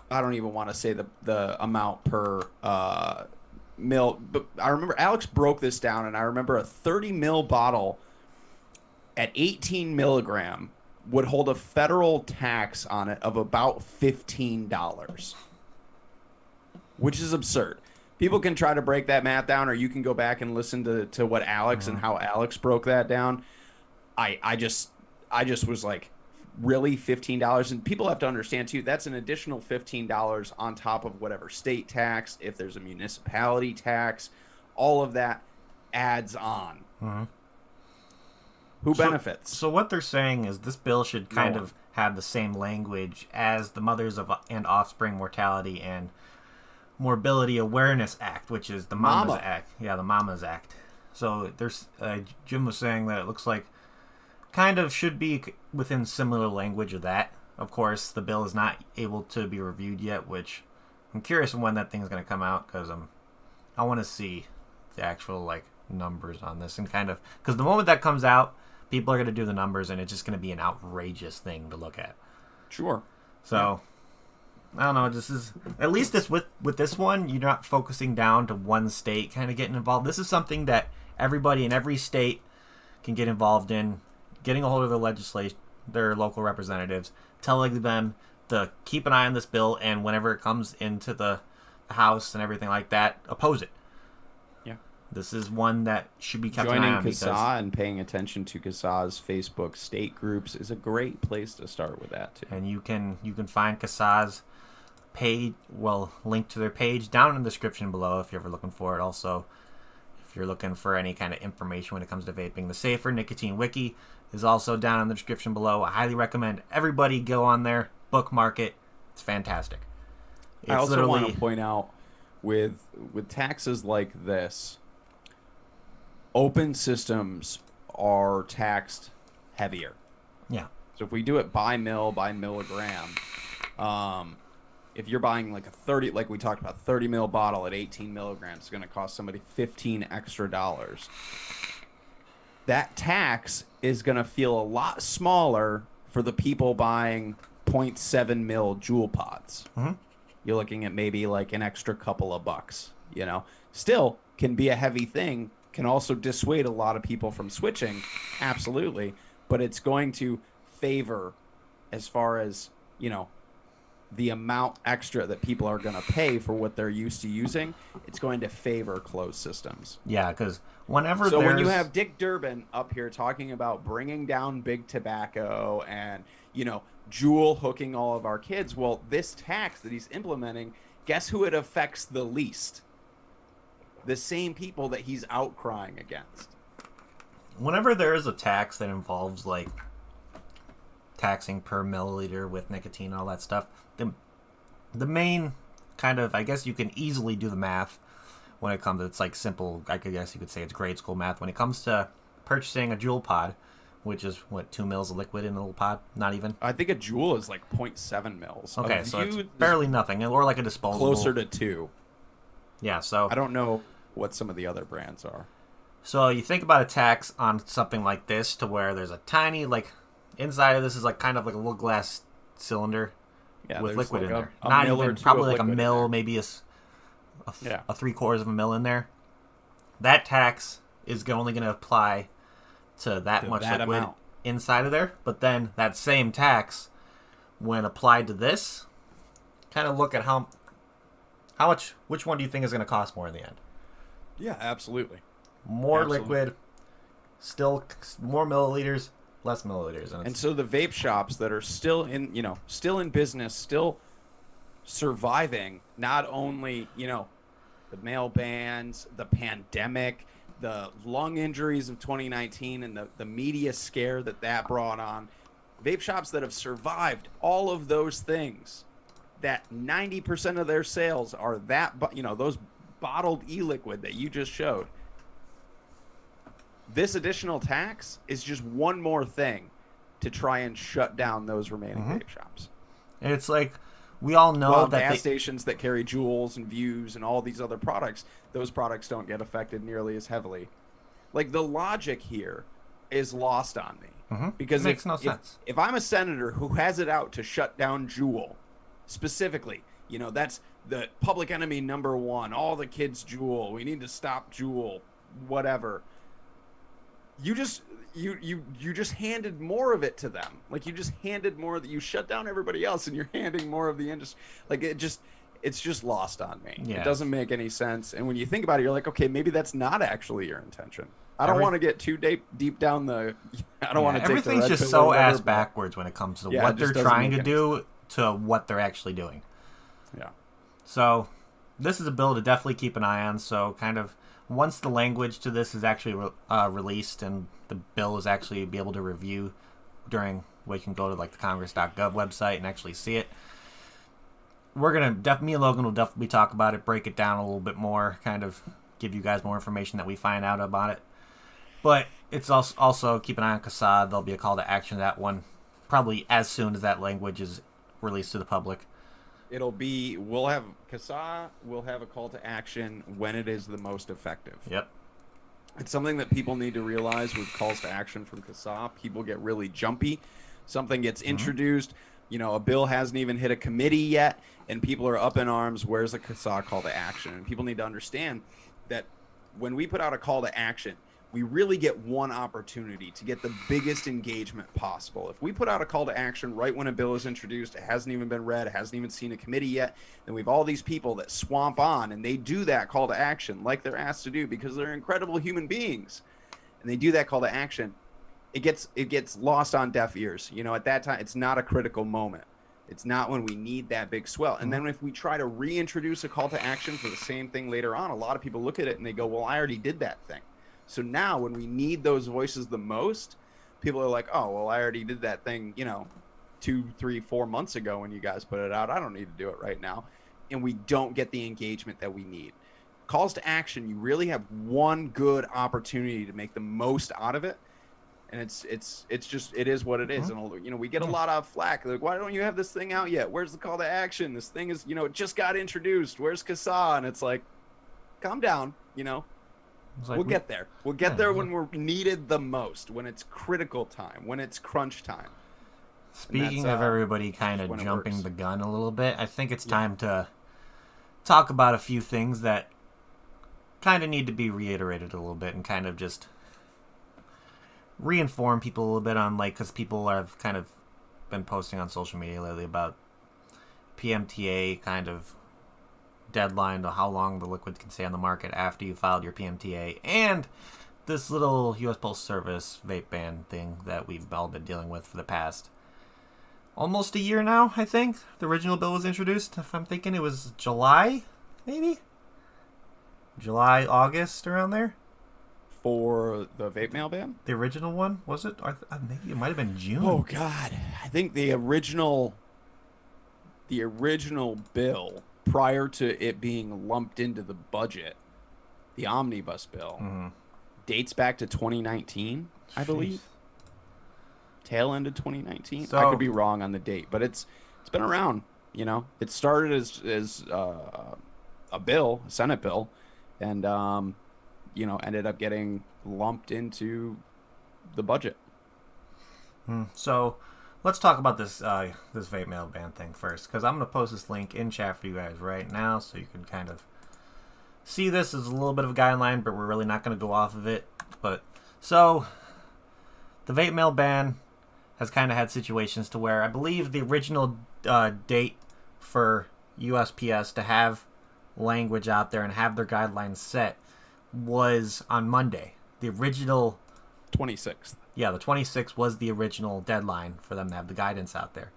I don't even want to say the amount per mil, but I remember Alex broke this down, and I remember a 30 mil bottle at 18 milligram would hold a federal tax on it of about $15, which is absurd. People can try to break that math down, or you can go back and listen to what Alex and how Alex broke that down. I just was like, really, $15? And people have to understand too, that's an additional $15 on top of whatever state tax, if there's a municipality tax, all of that adds on. Who benefits? So what they're saying is this bill should kind of have the same language as the Mothers and Offspring Mortality and Morbidity Awareness Act, which is the Mamas Act. Yeah, the Mamas Act. So there's Jim was saying that it looks like kind of should be within similar language of that. Of course, the bill is not able to be reviewed yet, which I'm curious when that thing's going to come out, because I want to see the actual numbers on this, and kind of because the moment that comes out, people are going to do the numbers, and it's just going to be an outrageous thing to look at. Sure. So I don't know. This is at least with this one, you're not focusing down to one state kind of getting involved. This is something that everybody in every state can get involved in. Getting a hold of their local representatives, telling them to keep an eye on this bill, and whenever it comes into the House and everything like that, oppose it. Yeah. This is one that should be kept an eye Joining on because CASA and paying attention to CASA's Facebook state groups is a great place to start with that too. and you can find CASA's page, link to their page down in the description below if you're ever looking for it. Also, if you're looking for any kind of information when it comes to vaping, the Safer Nicotine Wiki is also down in the description below. I highly recommend everybody go on there, bookmark it. It's fantastic. It's I also literally want to point out with taxes like this, open systems are taxed heavier. yeah. So if we do it by milligram, if you're buying like a 30, like we talked about, 30 mil bottle at 18 milligrams, it's going to cost somebody $15 extra. That tax is going to feel a lot smaller for the people buying 0.7 mil jewel pods. Mm-hmm. You're looking at maybe like an extra couple of bucks, you know. Still can be a heavy thing, can also dissuade a lot of people from switching, absolutely, but it's going to favor, as far as, you know, the amount extra that people are going to pay for what they're used to using, it's going to favor closed systems. Yeah, because whenever So there's... when you have Dick Durbin up here talking about bringing down big tobacco and, you know, Juul hooking all of our kids, well, this tax that he's implementing, guess who it affects the least? The same people that he's outcrying against. Whenever there is a tax that involves, like, taxing per milliliter with nicotine and all that stuff, the main kind of, I guess you can easily do the math when it comes to, it's like simple, I guess you could say it's grade school math. When it comes to purchasing a Juul pod, which is, 2 mils of liquid in a little pod? Not even? I think a Juul is like 0.7 mils. Okay, so it's barely nothing, or like a disposable. Closer to 2. Yeah, so... I don't know what some of the other brands are. So you think about a tax on something like this, to where there's a tiny, like, inside of this is like kind of like a little glass cylinder with there's liquid like in a there. a Not mil or even, two probably of like a liquid in mil, there. maybe a Yeah. 3/4 of a mil in there. That tax is only going to apply to that To much that liquid amount. inside of there. But then that same tax, when applied to this, kind of look at how much, which one do you think is going to cost more in the end? Yeah, absolutely. More Absolutely. liquid, still more milliliters, less milliliters. And so the vape shops that are still in, you know, still in business, still surviving, not only, you know, the mail bans, the pandemic, the lung injuries of 2019 and the media scare that brought on, vape shops that have survived all of those things, that 90% of their sales are that, you know, those bottled e-liquid that you just showed. This additional tax is just one more thing to try and shut down those remaining vape shops. And it's like, we all know While that gas stations that carry Juuls and Views and all these other products, those products don't get affected nearly as heavily. Like, the logic here is lost on me. Because It makes no sense. If I'm a senator who has it out to shut down Juul, specifically, you know, that's the public enemy number one, all the kids Juul, we need to stop Juul, whatever. You just handed more of it to them. Like, you just handed more that you shut down everybody else and you're handing more of the industry. Like, it's just lost on me. Yeah. It doesn't make any sense. And when you think about it, you're like, okay, maybe that's not actually your intention. I don't want to get too deep down the. I don't want to take the everything's red just pill so or whatever, ass but- backwards when it comes to Yeah, what it they're just doesn't trying make to any do to what they're actually doing. Yeah. So this is a bill to definitely keep an eye on. So kind of once the language to this is actually released and the bill is actually be able to review during, we can go to like the congress.gov website and actually see it. We're going to, me and Logan will definitely talk about it, break it down a little bit more, kind of give you guys more information that we find out about it. But it's also keep an eye on CASA. There'll be a call to action to that one, probably as soon as that language is released to the public. CASA will have a call to action when it is the most effective. Yep. It's something that people need to realize with calls to action from CASA. People get really jumpy. Something gets introduced. You know, a bill hasn't even hit a committee yet, and people are up in arms. Where's a CASA call to action? And people need to understand that when we put out a call to action, we really get one opportunity to get the biggest engagement possible. If we put out a call to action right when a bill is introduced, it hasn't even been read, it hasn't even seen a committee yet, then we have all these people that swamp on and they do that call to action like they're asked to do because they're incredible human beings. And they do that call to action. It gets lost on deaf ears. You know, at that time, it's not a critical moment. It's not when we need that big swell. And then if we try to reintroduce a call to action for the same thing later on, a lot of people look at it and they go, well, I already did that thing. So now when we need those voices the most, people are like, oh, well, I already did that thing, 2, 3, 4 months ago when you guys put it out. I don't need to do it right now. And we don't get the engagement that we need. Calls to action, you really have one good opportunity to make the most out of it. And it is what it is. And, we get a lot of flack. Like, why don't you have this thing out yet? Where's the call to action? This thing is, it just got introduced. Where's CASA? And it's like, calm down, We'll get there. We'll get there when we're needed the most, when it's critical time, when it's crunch time. Speaking of everybody kind of jumping the gun a little bit, I think it's time to talk about a few things that kind of need to be reiterated a little bit and kind of just reinform people a little bit on, because people have kind of been posting on social media lately about PMTA kind of deadline to how long the liquid can stay on the market after you filed your PMTA, and this little U.S. Postal Service vape ban thing that we've all been dealing with for the past almost a year now, I think. The original bill was introduced. If I'm thinking it was July, maybe? July, August, around there? For the vape mail ban? The original one, was it? Maybe it might have been June. Oh, God. I think the original bill, prior to it being lumped into the budget, the omnibus bill, dates back to 2019, I believe. Tail end of 2019. I could be wrong on the date, but it's been around. It started as a bill, a Senate bill, and ended up getting lumped into the budget. So let's talk about this this vape mail ban thing first, because I'm going to post this link in chat for you guys right now so you can kind of see this as a little bit of a guideline, but we're really not going to go off of it. But so the vape mail ban has kind of had situations to where I believe the original date for USPS to have language out there and have their guidelines set was on Monday. The original 26th. Yeah, the 26th was the original deadline for them to have the guidance out there.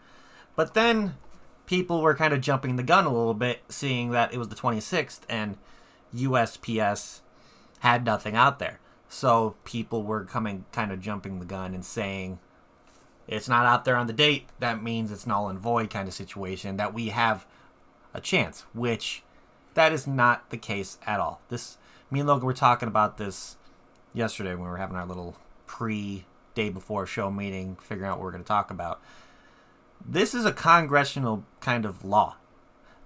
But then people were kind of jumping the gun a little bit, seeing that it was the 26th and USPS had nothing out there. So people were kind of jumping the gun and saying, it's not out there on the date, that means it's null and void kind of situation, that we have a chance, which that is not the case at all. Me and Logan were talking about this yesterday when we were having our little day before show meeting, figuring out what we're going to talk about. This is a congressional kind of law.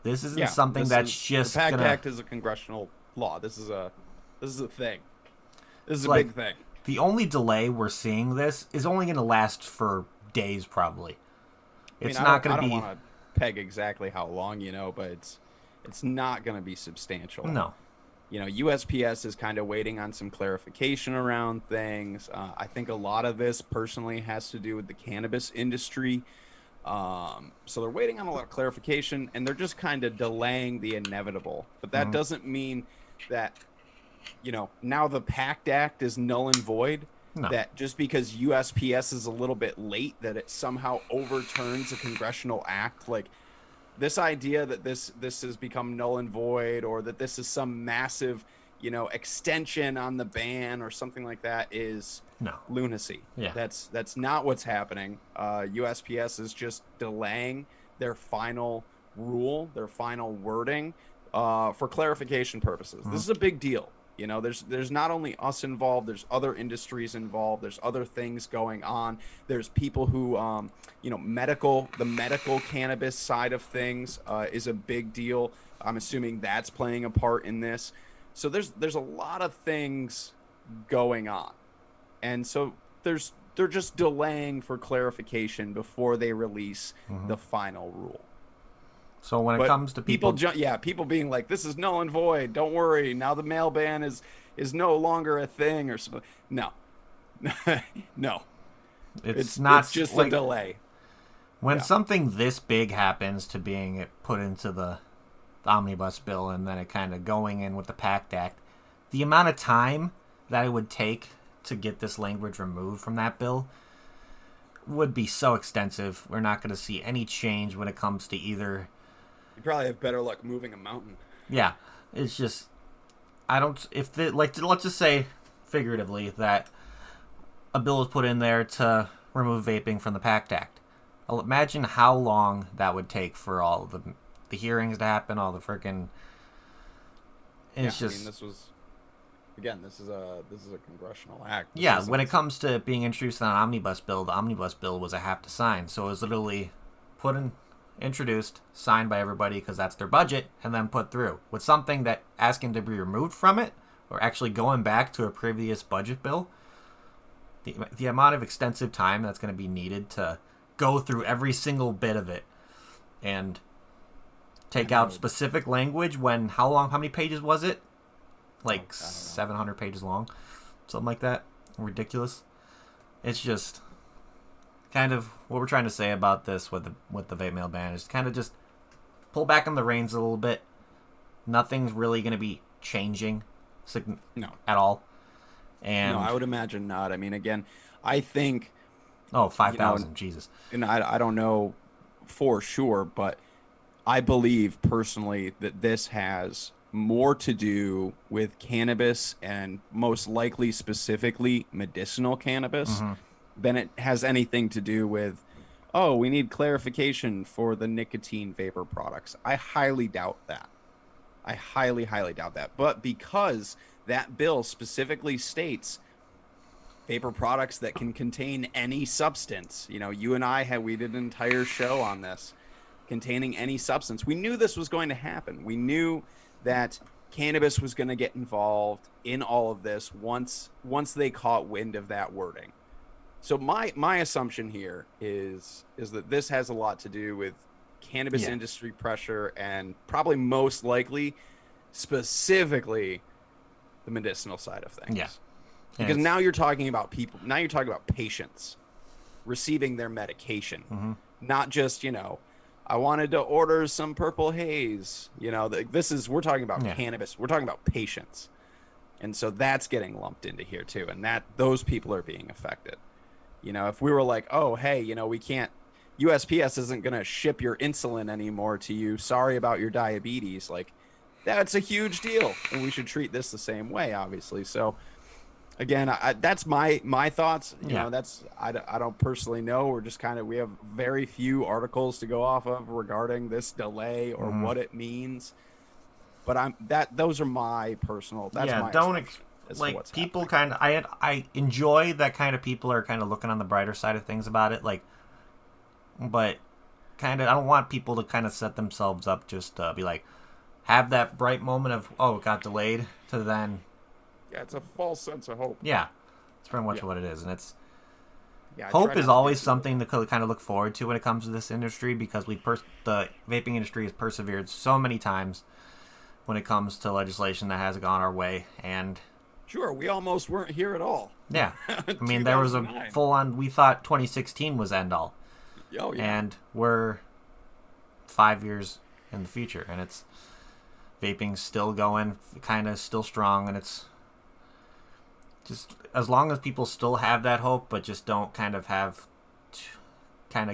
This isn't something that's just the PACT Act is a congressional law. This is a thing. This is a big thing. The only delay we're seeing this is only going to last for days, probably. It's not going to be. I don't want to peg exactly how long, but it's not going to be substantial. No. USPS is kind of waiting on some clarification around things. I think a lot of this personally has to do with the cannabis industry. So they're waiting on a lot of clarification, and they're just kind of delaying the inevitable. But that doesn't mean that, now the PACT Act is null and void. No. That just because USPS is a little bit late, that it somehow overturns a congressional act. Like, this idea that this has become null and void, or that this is some massive, extension on the ban or something like that is lunacy. Yeah. That's not what's happening. USPS is just delaying their final rule, their final wording, for clarification purposes. This is a big deal. There's not only us involved, there's other industries involved, there's other things going on. There's people who, the medical cannabis side of things is a big deal. I'm assuming that's playing a part in this. So there's a lot of things going on. And so they're just delaying for clarification before they release the final rule. So when it But comes to people, people being like, "This is null and void. Don't worry. Now the mail ban is no longer a thing," or something. No, no. it's not It's just like, a delay. when something this big happens to being it put into the omnibus bill and then it kind of going in with the PACT Act, the amount of time that it would take to get this language removed from that bill would be so extensive. We're not going to see any change when it comes to either. You probably have better luck moving a mountain. Yeah, it's just, I don't, if the, like, let's just say figuratively that a bill was put in there to remove vaping from the PACT Act. I'll imagine how long that would take for all the hearings to happen, all the freaking. It's just. I mean, this is a congressional act. When it comes to being introduced on an omnibus bill, the omnibus bill was a have to sign. So it was literally introduced, signed by everybody because that's their budget, and then put through. With something that asking to be removed from it, or actually going back to a previous budget bill, the amount of extensive time that's going to be needed to go through every single bit of it and take out specific language when, how many pages was it? Like 700 pages long, something like that. Ridiculous. It's just kind of what we're trying to say about this with the vape mail ban is kind of just pull back on the reins a little bit. Nothing's really going to be changing at all. And no, I would imagine not. I mean, again, I think 5,000, Jesus. And I don't know for sure, but I believe personally that this has more to do with cannabis and most likely specifically medicinal cannabis than it has anything to do with, oh, we need clarification for the nicotine vapor products. I highly doubt that. I highly, highly doubt that. But because that bill specifically states vapor products that can contain any substance, you and we did an entire show on this, containing any substance. We knew this was going to happen. We knew that cannabis was going to get involved in all of this once they caught wind of that wording. So my assumption here is that this has a lot to do with cannabis industry pressure and probably most likely specifically the medicinal side of things. Yeah. Because now you're talking about people. Now you're talking about patients receiving their medication, not just, I wanted to order some purple haze. We're talking about cannabis. We're talking about patients. And so that's getting lumped into here too. And those people are being affected. If we were like, oh, hey, we can't, USPS isn't going to ship your insulin anymore to you. Sorry about your diabetes. Like, that's a huge deal. And we should treat this the same way, obviously. So, again, that's my thoughts. I don't personally know. We're just we have very few articles to go off of regarding this delay or what it means. But those are my personal. That's my people kind of. I enjoy that kind of people are kind of looking on the brighter side of things about it. But kind of, I don't want people to kind of set themselves up just to be like, have that bright moment of, oh, it got delayed, to then. Yeah, it's a false sense of hope. Yeah, that's pretty much what it is, and it's hope is always something to kind of look forward to when it comes to this industry because the vaping industry has persevered so many times when it comes to legislation that has gone our way, and sure, we almost weren't here at all. Yeah, I mean there was a full-on. We thought 2016 was end all. Oh yeah, and we're 5 years in the future, and it's vaping's still going, kind of still strong, and it's. Just as long as people still have that hope, but just don't kind of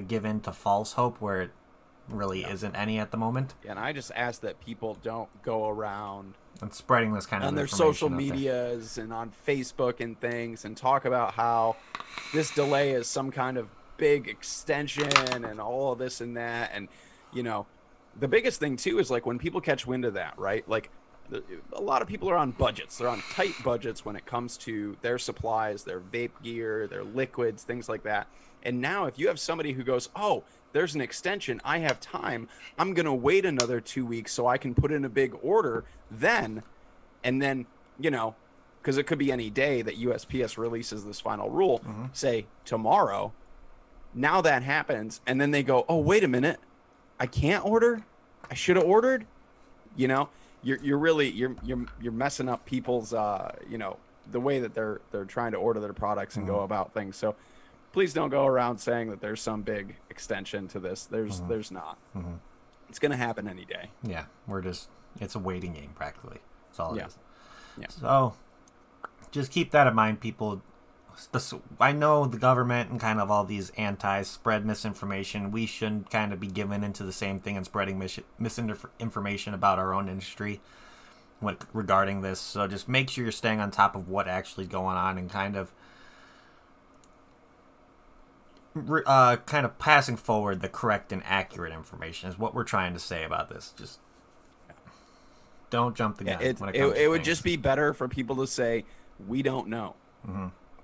give in to false hope where it really isn't any at the moment. Yeah, and I just ask that people don't go around and spreading this kind of on their social medias and on Facebook and things and talk about how this delay is some kind of big extension and all of this and that. And, the biggest thing too is when people catch wind of that, right? A lot of people are on budgets. They're on tight budgets when it comes to their supplies, their vape gear, their liquids, things like that. And now if you have somebody who goes, oh, there's an extension, I have time, I'm going to wait another 2 weeks so I can put in a big order then, and then, because it could be any day that USPS releases this final rule, say tomorrow, now that happens, and then they go, oh, wait a minute, I can't order? I should have ordered. You know, you're really messing up people's the way that they're trying to order their products and go about things. So please don't go around saying that there's some big extension to this. There's not. It's going to happen any day. Yeah, it's a waiting game practically. That's all it is. Yeah. So just keep that in mind, people. I know the government and kind of all these spread misinformation. We shouldn't kind of be given into the same thing and spreading misinformation about our own industry regarding this. So just make sure you're staying on top of what actually is going on and kind of passing forward the correct and accurate information is what we're trying to say about this. Just don't jump the gun. It would just be better for people to say, we don't know.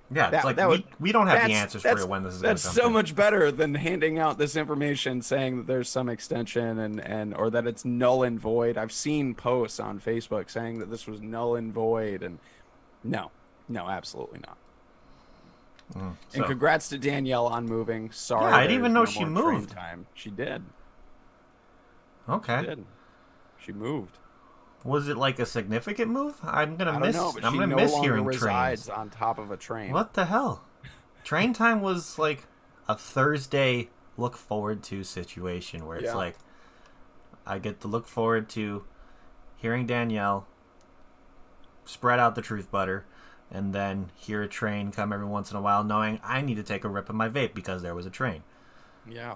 Yeah, we don't have the answers for when this is going to come. That's so much better than handing out this information saying that there's some extension or that it's null and void. I've seen posts on Facebook saying that this was null and void, and no, absolutely not. And congrats to Danielle on moving. Sorry, I didn't even know she moved. She did. Okay. She did. She moved. Was it like a significant move? I'm gonna miss hearing trains. Resides on top of a train. What the hell? Train time was like a Thursday look forward to situation where it's like I get to look forward to hearing Danielle spread out the truth butter, and then hear a train come every once in a while, knowing I need to take a rip of my vape because there was a train. Yeah.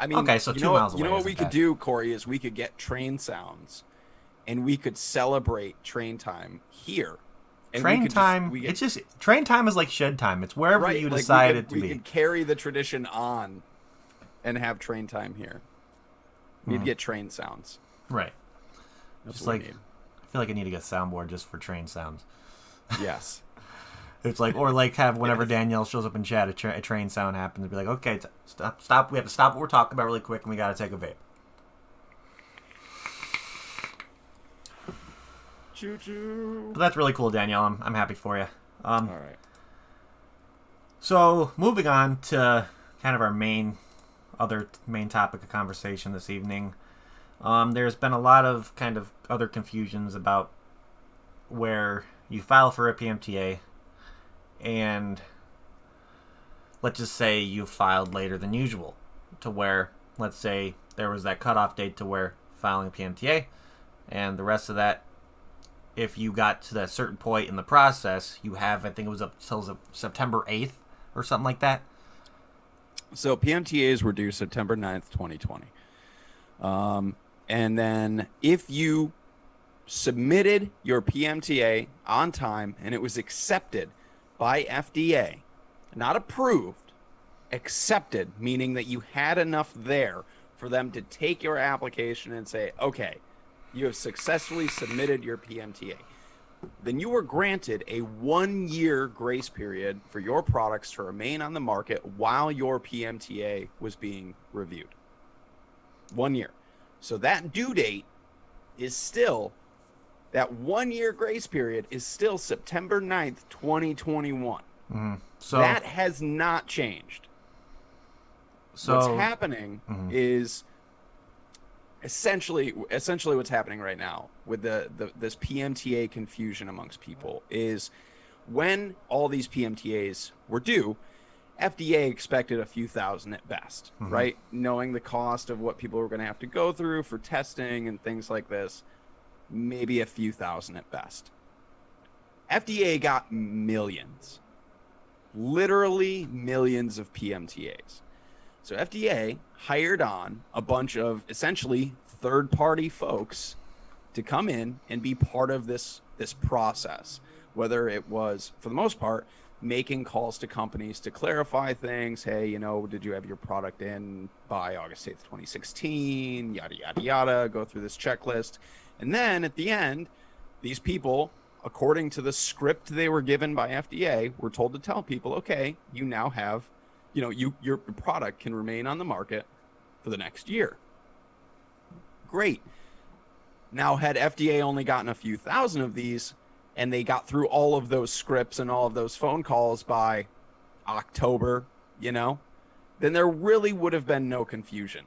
I mean, okay, so 2 miles away. You know what we could do, Corey, is we could get train sounds. And we could celebrate train time here. And train time is like shed time. It's wherever you decide it to be. We could carry the tradition on and have train time here. We'd get train sounds. Right. That's just like, I feel like I need to get a soundboard just for train sounds. Yes. It's like, or like have whenever Danielle shows up in chat, a train sound happens, and be like, okay, stop. We have to stop what we're talking about really quick, and we got to take a vape. Choo-choo. But that's really cool, Danielle. I'm happy for you. All right. So moving on to kind of our main topic of conversation this evening. There's been a lot of kind of other confusions about where you file for a PMTA, and let's just say you filed later than usual, to where, let's say there was that cutoff date to where filing a PMTA, and the rest of that, if you got to that certain point in the process, you have, I think it was up till September 8th or something like that. So PMTAs were due September 9th, 2020. And then if you submitted your PMTA on time and it was accepted by FDA, not approved, accepted, meaning that you had enough there for them to take your application and say, okay, you have successfully submitted your PMTA, then you were granted a 1-year grace period for your products to remain on the market while your PMTA was being reviewed. 1 year. So that due date is still, that 1-year grace period is still September 9th, 2021. Mm-hmm. So that has not changed. So what's happening is essentially what's happening right now with this PMTA confusion amongst people is when all these PMTAs were due, FDA expected a few thousand at best, right? Knowing the cost of what people were going to have to go through for testing and things like this, maybe a few thousand at best. FDA got millions, literally millions of PMTAs. So FDA hired on a bunch of essentially third-party folks to come in and be part of this process, whether it was, for the most part, making calls to companies to clarify things. Hey, did you have your product in by August 8th, 2016? Yada, yada, yada. Go through this checklist. And then at the end, these people, according to the script they were given by FDA, were told to tell people, okay, you now have, your product can remain on the market for the next year. Great. Now, had FDA only gotten a few thousand of these, and they got through all of those scripts and all of those phone calls by October, then there really would have been no confusion.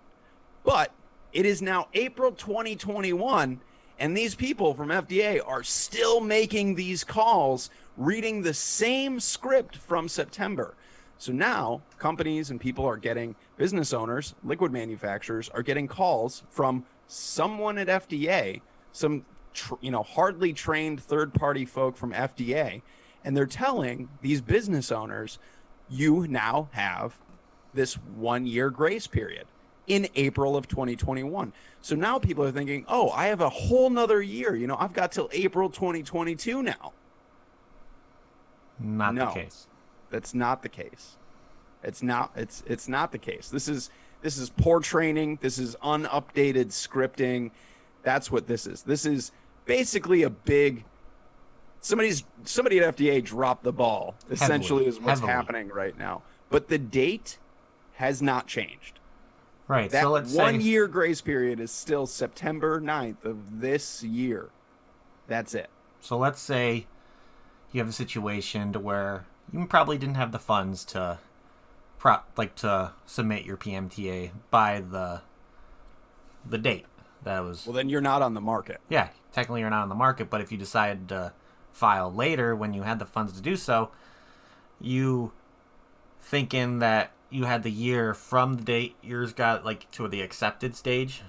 But It is now April 2021, and these people from FDA are still making these calls, reading the same script from September. So now companies and people are getting, business owners, liquid manufacturers are getting calls from someone at FDA, some hardly trained third-party folk from FDA, and they're telling these business owners, you now have this 1 year grace period in April of 2021. So now people are thinking, oh, I have a whole nother year. I've got till April 2022 now. Not the case. That's not the case. It's not the case. This is poor training. This is unupdated scripting. That's what this is. This is basically a big somebody at FDA dropped the ball. Essentially is what's happening right now. But the date has not changed. Right. That so let's 1 year grace period is still September 9th of this year. That's it. So let's say you have a situation to where you probably didn't have the funds to submit your PMTA by the date that was. Well, then you're not on the market. Yeah, technically you're not on the market, but if you decided to file later when you had the funds to do so, you thinking that you had the year from the date yours got to the accepted stage?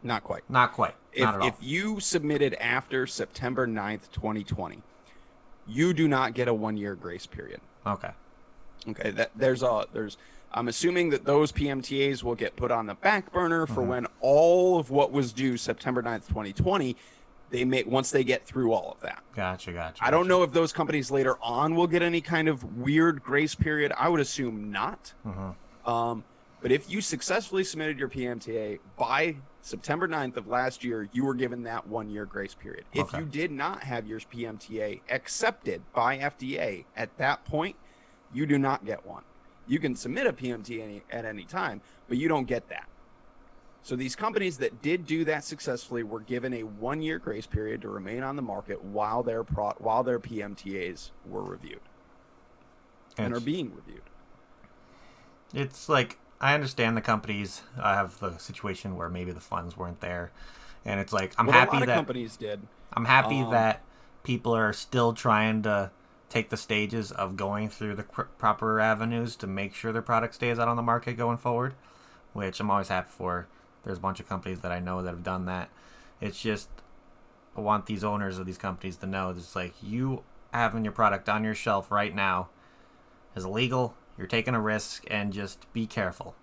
Not quite. Not quite. Not at all. If you submitted after September 9th, 2020, you do not get a 1 year grace period. Okay. I'm assuming that those PMTAs will get put on the back burner for when all of what was due September 9th, 2020, once they get through all of that. Gotcha. I don't know if those companies later on will get any kind of weird grace period. I would assume not. But if you successfully submitted your PMTA by September 9th of last year, you were given that 1 year grace period. If you did not have your PMTA accepted by FDA at that point, you do not get one. You can submit a PMTA at any time, but you don't get that. So these companies that did do that successfully were given a 1 year grace period to remain on the market while their PMTAs were reviewed and are being reviewed. It's like, I understand the companies have the situation where maybe the funds weren't there, and it's like I'm happy that companies did. I'm happy that people are still trying to take the stages of going through the proper avenues to make sure their product stays out on the market going forward, which I'm always happy for. There's a bunch of companies that I know that have done that. It's just, I want these owners of these companies to know, it's like, you having your product on your shelf right now is illegal. You're taking a risk, and just be careful.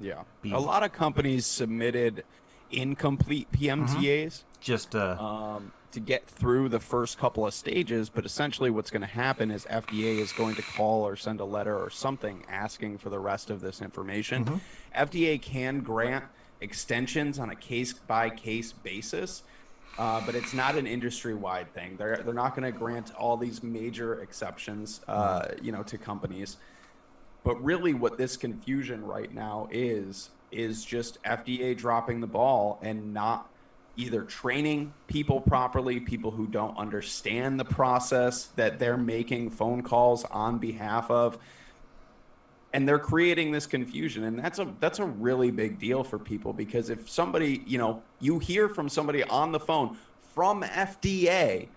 Yeah. A lot of companies submitted incomplete PMTAs just to get through the first couple of stages, but essentially what's going to happen is FDA is going to call or send a letter or something asking for the rest of this information. FDA can grant extensions on a case-by-case basis, but it's not an industry-wide thing. They're not going to grant all these major exceptions, to companies. But really what this confusion right now is just FDA dropping the ball and not either training people properly, people who don't understand the process that they're making phone calls on behalf of, and they're creating this confusion. And that's a really big deal for people, because if somebody, you hear from somebody on the phone from FDA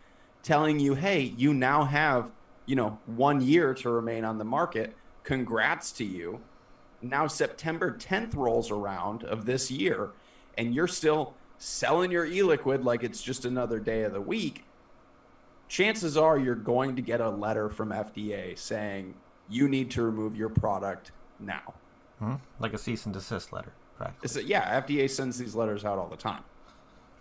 telling you, hey, you now have, 1 year to remain on the market, congrats to you. Now September 10th rolls around of this year, and you're still selling your e-liquid like it's just another day of the week. Chances are you're going to get a letter from FDA saying you need to remove your product now. Like a cease and desist letter, practically. FDA sends these letters out all the time.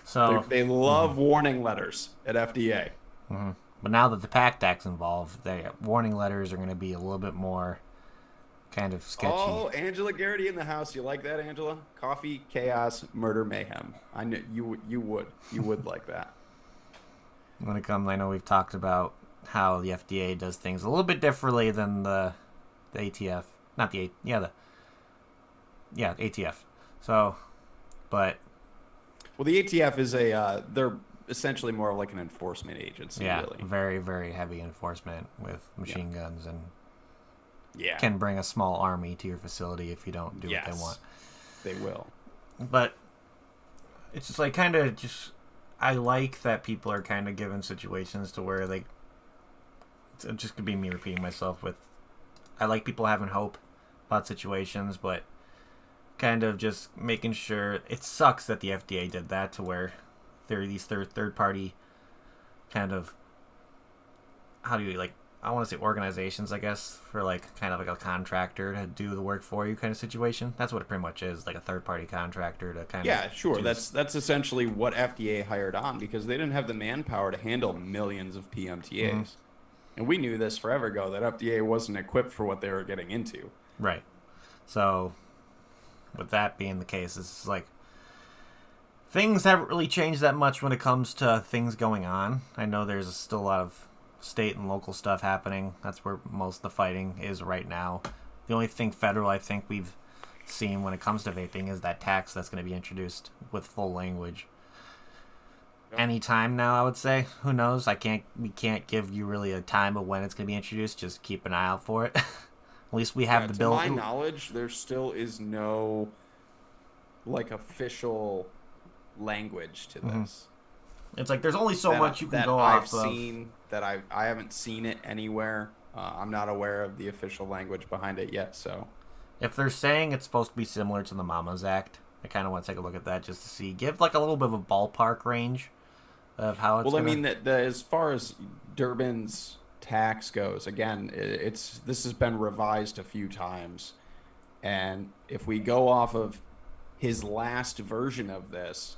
So they love warning letters at FDA. But now that the PACT Act's involved, the warning letters are going to be a little bit more kind of sketchy. Oh, Angela Garrity in the house. You like that, Angela? Coffee, chaos, murder, mayhem. I knew you would like that. When it comes, I know we've talked about how the FDA does things a little bit differently than the ATF. Not the ATF. So, but well, the ATF is they're essentially more like an enforcement agency. Yeah, really. Very, very heavy enforcement with machine guns, and yeah, can bring a small army to your facility if you don't do what they want. They will. But it's just like kind of just... I like that people are kind of given situations to where they... It just could be me repeating myself with... I like people having hope about situations, but kind of just making sure... It sucks that the FDA did that to where there are these third-party kind of... How do you, like... I want to say organizations, I guess, for like kind of like a contractor to do the work for you kind of situation. That's what it pretty much is, like a third-party contractor to kind of... Yeah, sure. That's essentially what FDA hired on because they didn't have the manpower to handle millions of PMTAs. Mm-hmm. And we knew this forever ago, that FDA wasn't equipped for what they were getting into. Right. So, with that being the case, it's like... Things haven't really changed that much when it comes to things going on. I know there's still a lot of state and local stuff happening. That's where most of the fighting is right now. The only thing federal I think we've seen when it comes to vaping is that tax that's going to be introduced with full language. Anytime now, I would say. Who knows? We can't give you really a time of when it's going to be introduced. Just keep an eye out for it. At least we have the bill. To my knowledge, there still is no like official language to this. Mm-hmm. It's like there's only so much you can go off of. I haven't seen it anywhere. I'm not aware of the official language behind it yet. So, if they're saying it's supposed to be similar to the Mamas Act, I kind of want to take a look at that just to see, give like a little bit of a ballpark range of how it's. Well, I mean that as far as Durbin's tax goes, again, this has been revised a few times, and if we go off of his last version of this.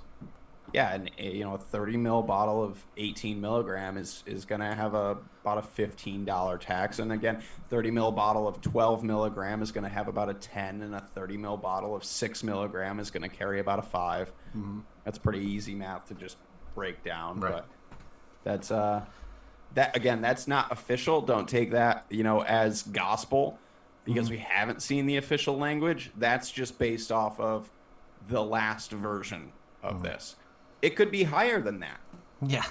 Yeah, a 30 mil bottle of 18 milligram is going to have about a $15 tax. And again, 30 mil bottle of 12 milligram is going to have about a 10, and a 30 mil bottle of 6 milligram is going to carry about a 5. Mm-hmm. That's pretty easy math to just break down. Right. But that's that's not official. Don't take that, as gospel because we haven't seen the official language. That's just based off of the last version of this. It could be higher than that. Yeah.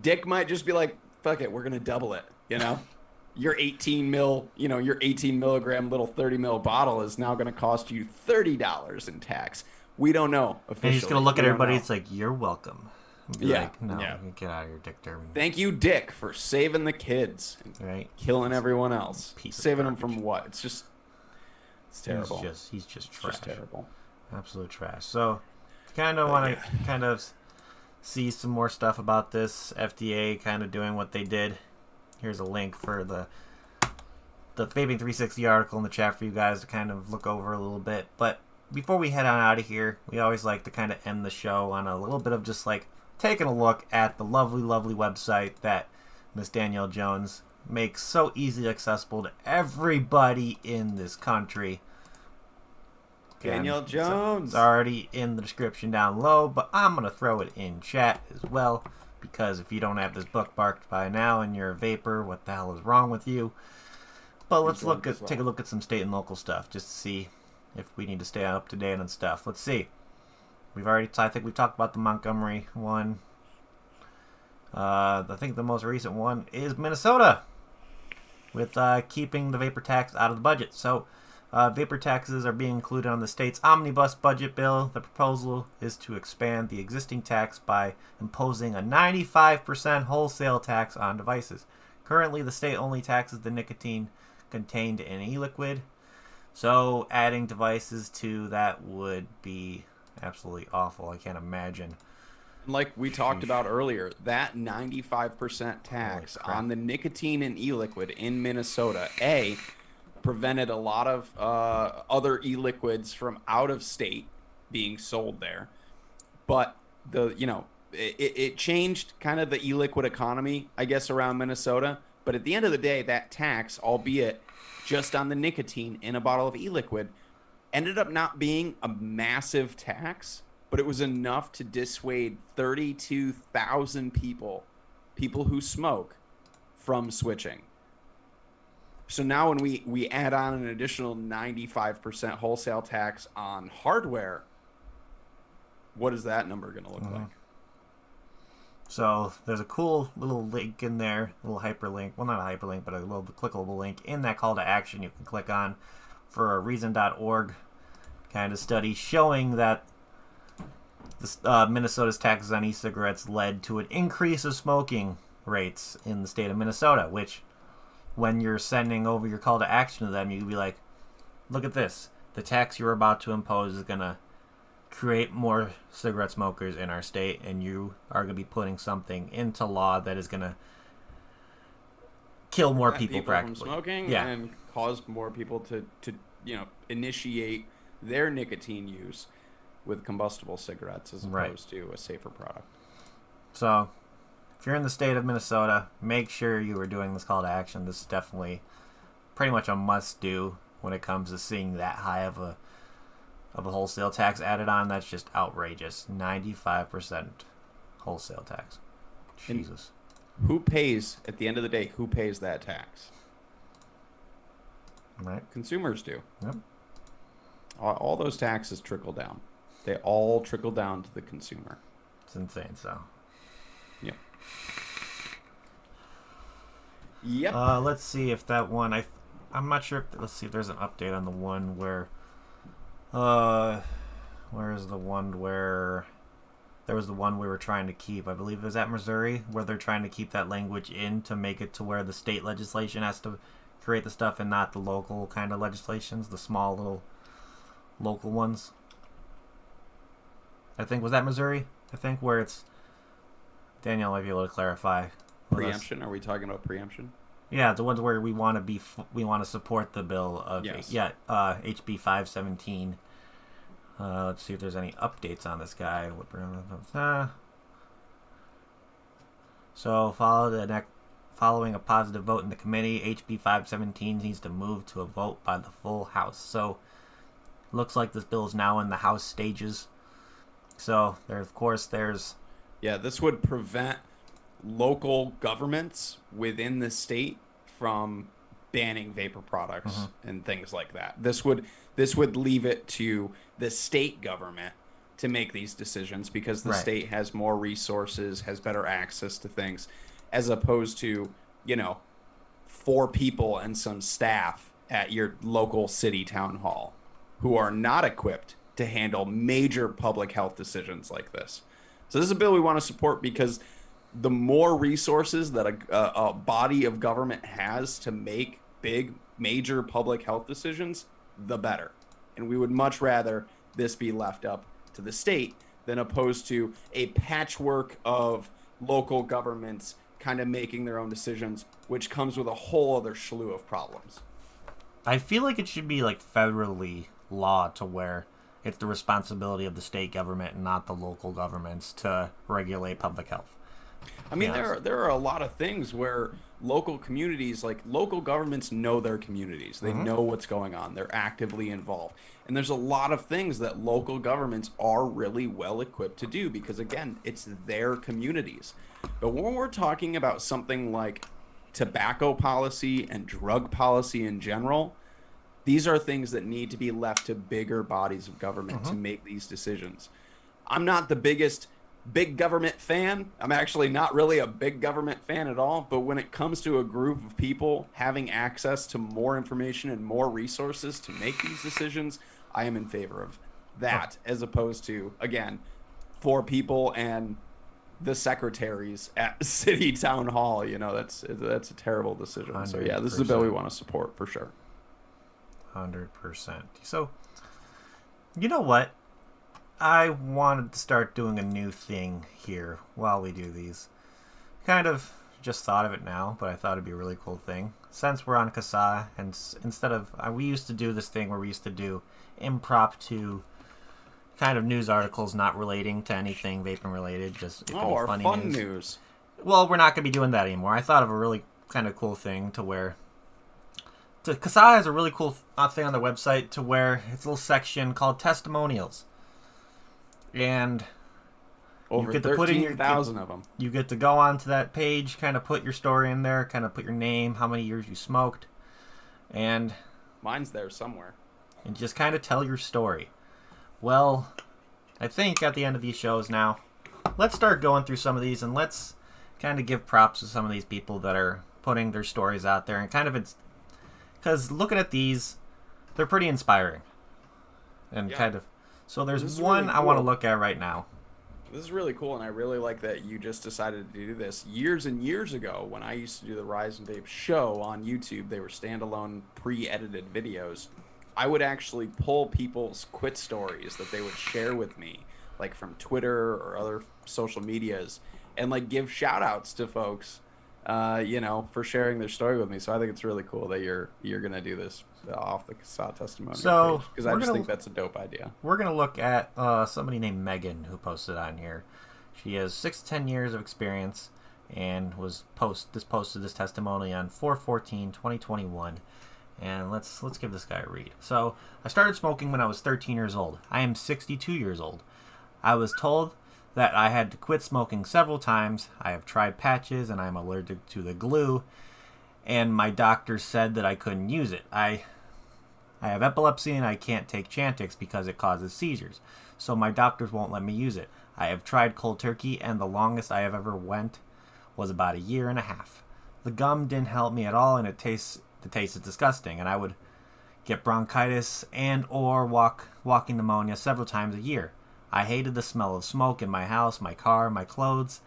Dick might just be like, fuck it, we're going to double it, Your 18 milligram little 30 mil bottle is now going to cost you $30 in tax. We don't know officially. And he's going to look at everybody, it's like, you're welcome. Yeah. No, get out of here, Dick Durbin. Thank you, Dick, for saving the kids. And killing everyone else. Saving them from what? It's terrible. He's just trash. Just terrible. Absolute trash. So, kind of want to kind of see some more stuff about this FDA kind of doing what they did. Here's a link for the Vaping 360 article in the chat for you guys to kind of look over a little bit. But before we head on out of here, we always like to kind of end the show on a little bit of just like taking a look at the lovely, lovely website that Miss Danielle Jones makes so easily accessible to everybody in this country. Danielle Jones. It's already in the description down low, but I'm going to throw it in chat as well, because if you don't have this bookmarked by now and you're a vapor, what the hell is wrong with you? But let's take a look at some state and local stuff, just to see if we need to stay up to date on stuff. Let's see. I think we talked about the Montgomery one. I think the most recent one is Minnesota, with keeping the vapor tax out of the budget. So, vapor taxes are being included on the state's omnibus budget bill. The proposal is to expand the existing tax by imposing a 95% wholesale tax on devices. Currently, the state only taxes the nicotine contained in e-liquid. So, adding devices to that would be absolutely awful. I can't imagine. Like we talked about earlier, that 95% tax on the nicotine and e-liquid in Minnesota, prevented a lot of other e-liquids from out of state being sold there. But it changed kind of the e-liquid economy, I guess, around Minnesota. But at the end of the day, that tax, albeit just on the nicotine in a bottle of e-liquid, ended up not being a massive tax, but it was enough to dissuade 32,000 people who smoke, from switching. So now when we add on an additional 95% wholesale tax on hardware, what is that number going to look like? So there's a cool little link in there, a little hyperlink. Well, not a hyperlink, but a little clickable link in that call to action you can click on for reason.org. kind of study showing that Minnesota's taxes on e-cigarettes led to an increase of smoking rates in the state of Minnesota, which when you're sending over your call to action to them, you'd be like, look at this. The tax you're about to impose is going to create more cigarette smokers in our state, and you are going to be putting something into law that is going to kill more people practically. From smoking and cause more people to initiate their nicotine use with combustible cigarettes as opposed to a safer product. So, if you're in the state of Minnesota, make sure you are doing this call to action. This is definitely pretty much a must-do when it comes to seeing that high of a wholesale tax added on. That's just outrageous. 95% wholesale tax. Jesus. And who pays, at the end of the day, who pays that tax? Right. Consumers do. Yep. All those taxes trickle down. They all trickle down to the consumer. It's insane, so. Yep. Yep. Let's see if that one, I'm not sure. Let's see if there's an update on the one where, where is the one where, there was the one we were trying to keep. I believe it was at Missouri, where they're trying to keep that language in to make it to where the state legislation has to create the stuff and not the local kind of legislations, the small little local ones. I think, was that Missouri? I think where it's, Danielle might be able to clarify. Preemption? Are we talking about preemption? Yeah, the ones where we want to support the bill of HB 517. Let's see if there's any updates on this guy. So, following a positive vote in the committee, HB 517 needs to move to a vote by the full House. So, looks like this bill is now in the House stages. So, there's... Yeah, this would prevent local governments within the state from banning vapor products and things like that. This would leave it to the state government to make these decisions because the state has more resources, has better access to things, as opposed to, 4 people and some staff at your local city town hall who are not equipped to handle major public health decisions like this. So this is a bill we want to support because the more resources that a body of government has to make big, major public health decisions, the better. And we would much rather this be left up to the state than opposed to a patchwork of local governments kind of making their own decisions, which comes with a whole other slew of problems. I feel like it should be like federally law to where it's the responsibility of the state government and not the local governments to regulate public health. I mean, there are a lot of things where local communities, like local governments know their communities. They know what's going on. They're actively involved. And there's a lot of things that local governments are really well equipped to do because, again, it's their communities. But when we're talking about something like tobacco policy and drug policy in general, these are things that need to be left to bigger bodies of government to make these decisions. I'm not the biggest big government fan. I'm actually not really a big government fan at all. But when it comes to a group of people having access to more information and more resources to make these decisions, I am in favor of that as opposed to, again, 4 people and the secretaries at city town hall. That's a terrible decision. 100%. So yeah, this is a bill we want to support for sure. 100%. So, you know what? I wanted to start doing a new thing here while we do these. Kind of just thought of it now, but I thought it'd be a really cool thing. Since we're on CASA, and instead of... we used to do this thing where we used to do impromptu kind of news articles not relating to anything vaping related. Just our funny fun news. Well, we're not going to be doing that anymore. I thought of a really kind of cool thing to where... CASA has a really cool thing on their website to where it's a little section called testimonials. And over 13,000 of them. You get to go onto that page, kind of put your story in there, kind of put your name, how many years you smoked, and mine's there somewhere. And just kind of tell your story. Well, I think at the end of these shows now, let's start going through some of these and let's kind of give props to some of these people that are putting their stories out there and kind of because looking at these, they're pretty inspiring. and Yeah. kind of. So This there's is one really I want to cool. look at right now. This is really cool, and I really like that you just decided to do this. Years and years ago, when I used to do the Rise and Vape show on YouTube, they were standalone, pre-edited videos. I would actually pull people's quit stories that they would share with me, like from Twitter or other social medias, and like give shout-outs to folks, for sharing their story with me. So I think it's really cool that you're gonna do this off the Casat testimonial So, page, because I we're just gonna- think that's a dope idea. We're going to look at somebody named Megan who posted on here. She has 6 to 10 years of experience and posted this testimony on 4/14/2021. And let's give this guy a read. So, I started smoking when I was 13 years old. I am 62 years old. I was told that I had to quit smoking several times. I have tried patches and I'm allergic to the glue. And my doctor said that I couldn't use it. I have epilepsy and I can't take Chantix because it causes seizures. So my doctors won't let me use it. I have tried cold turkey and the longest I have ever went was about a year and a half. The gum didn't help me at all and the taste is disgusting, and I would get bronchitis and or walking pneumonia several times a year. I hated the smell of smoke in my house, my car, my clothes,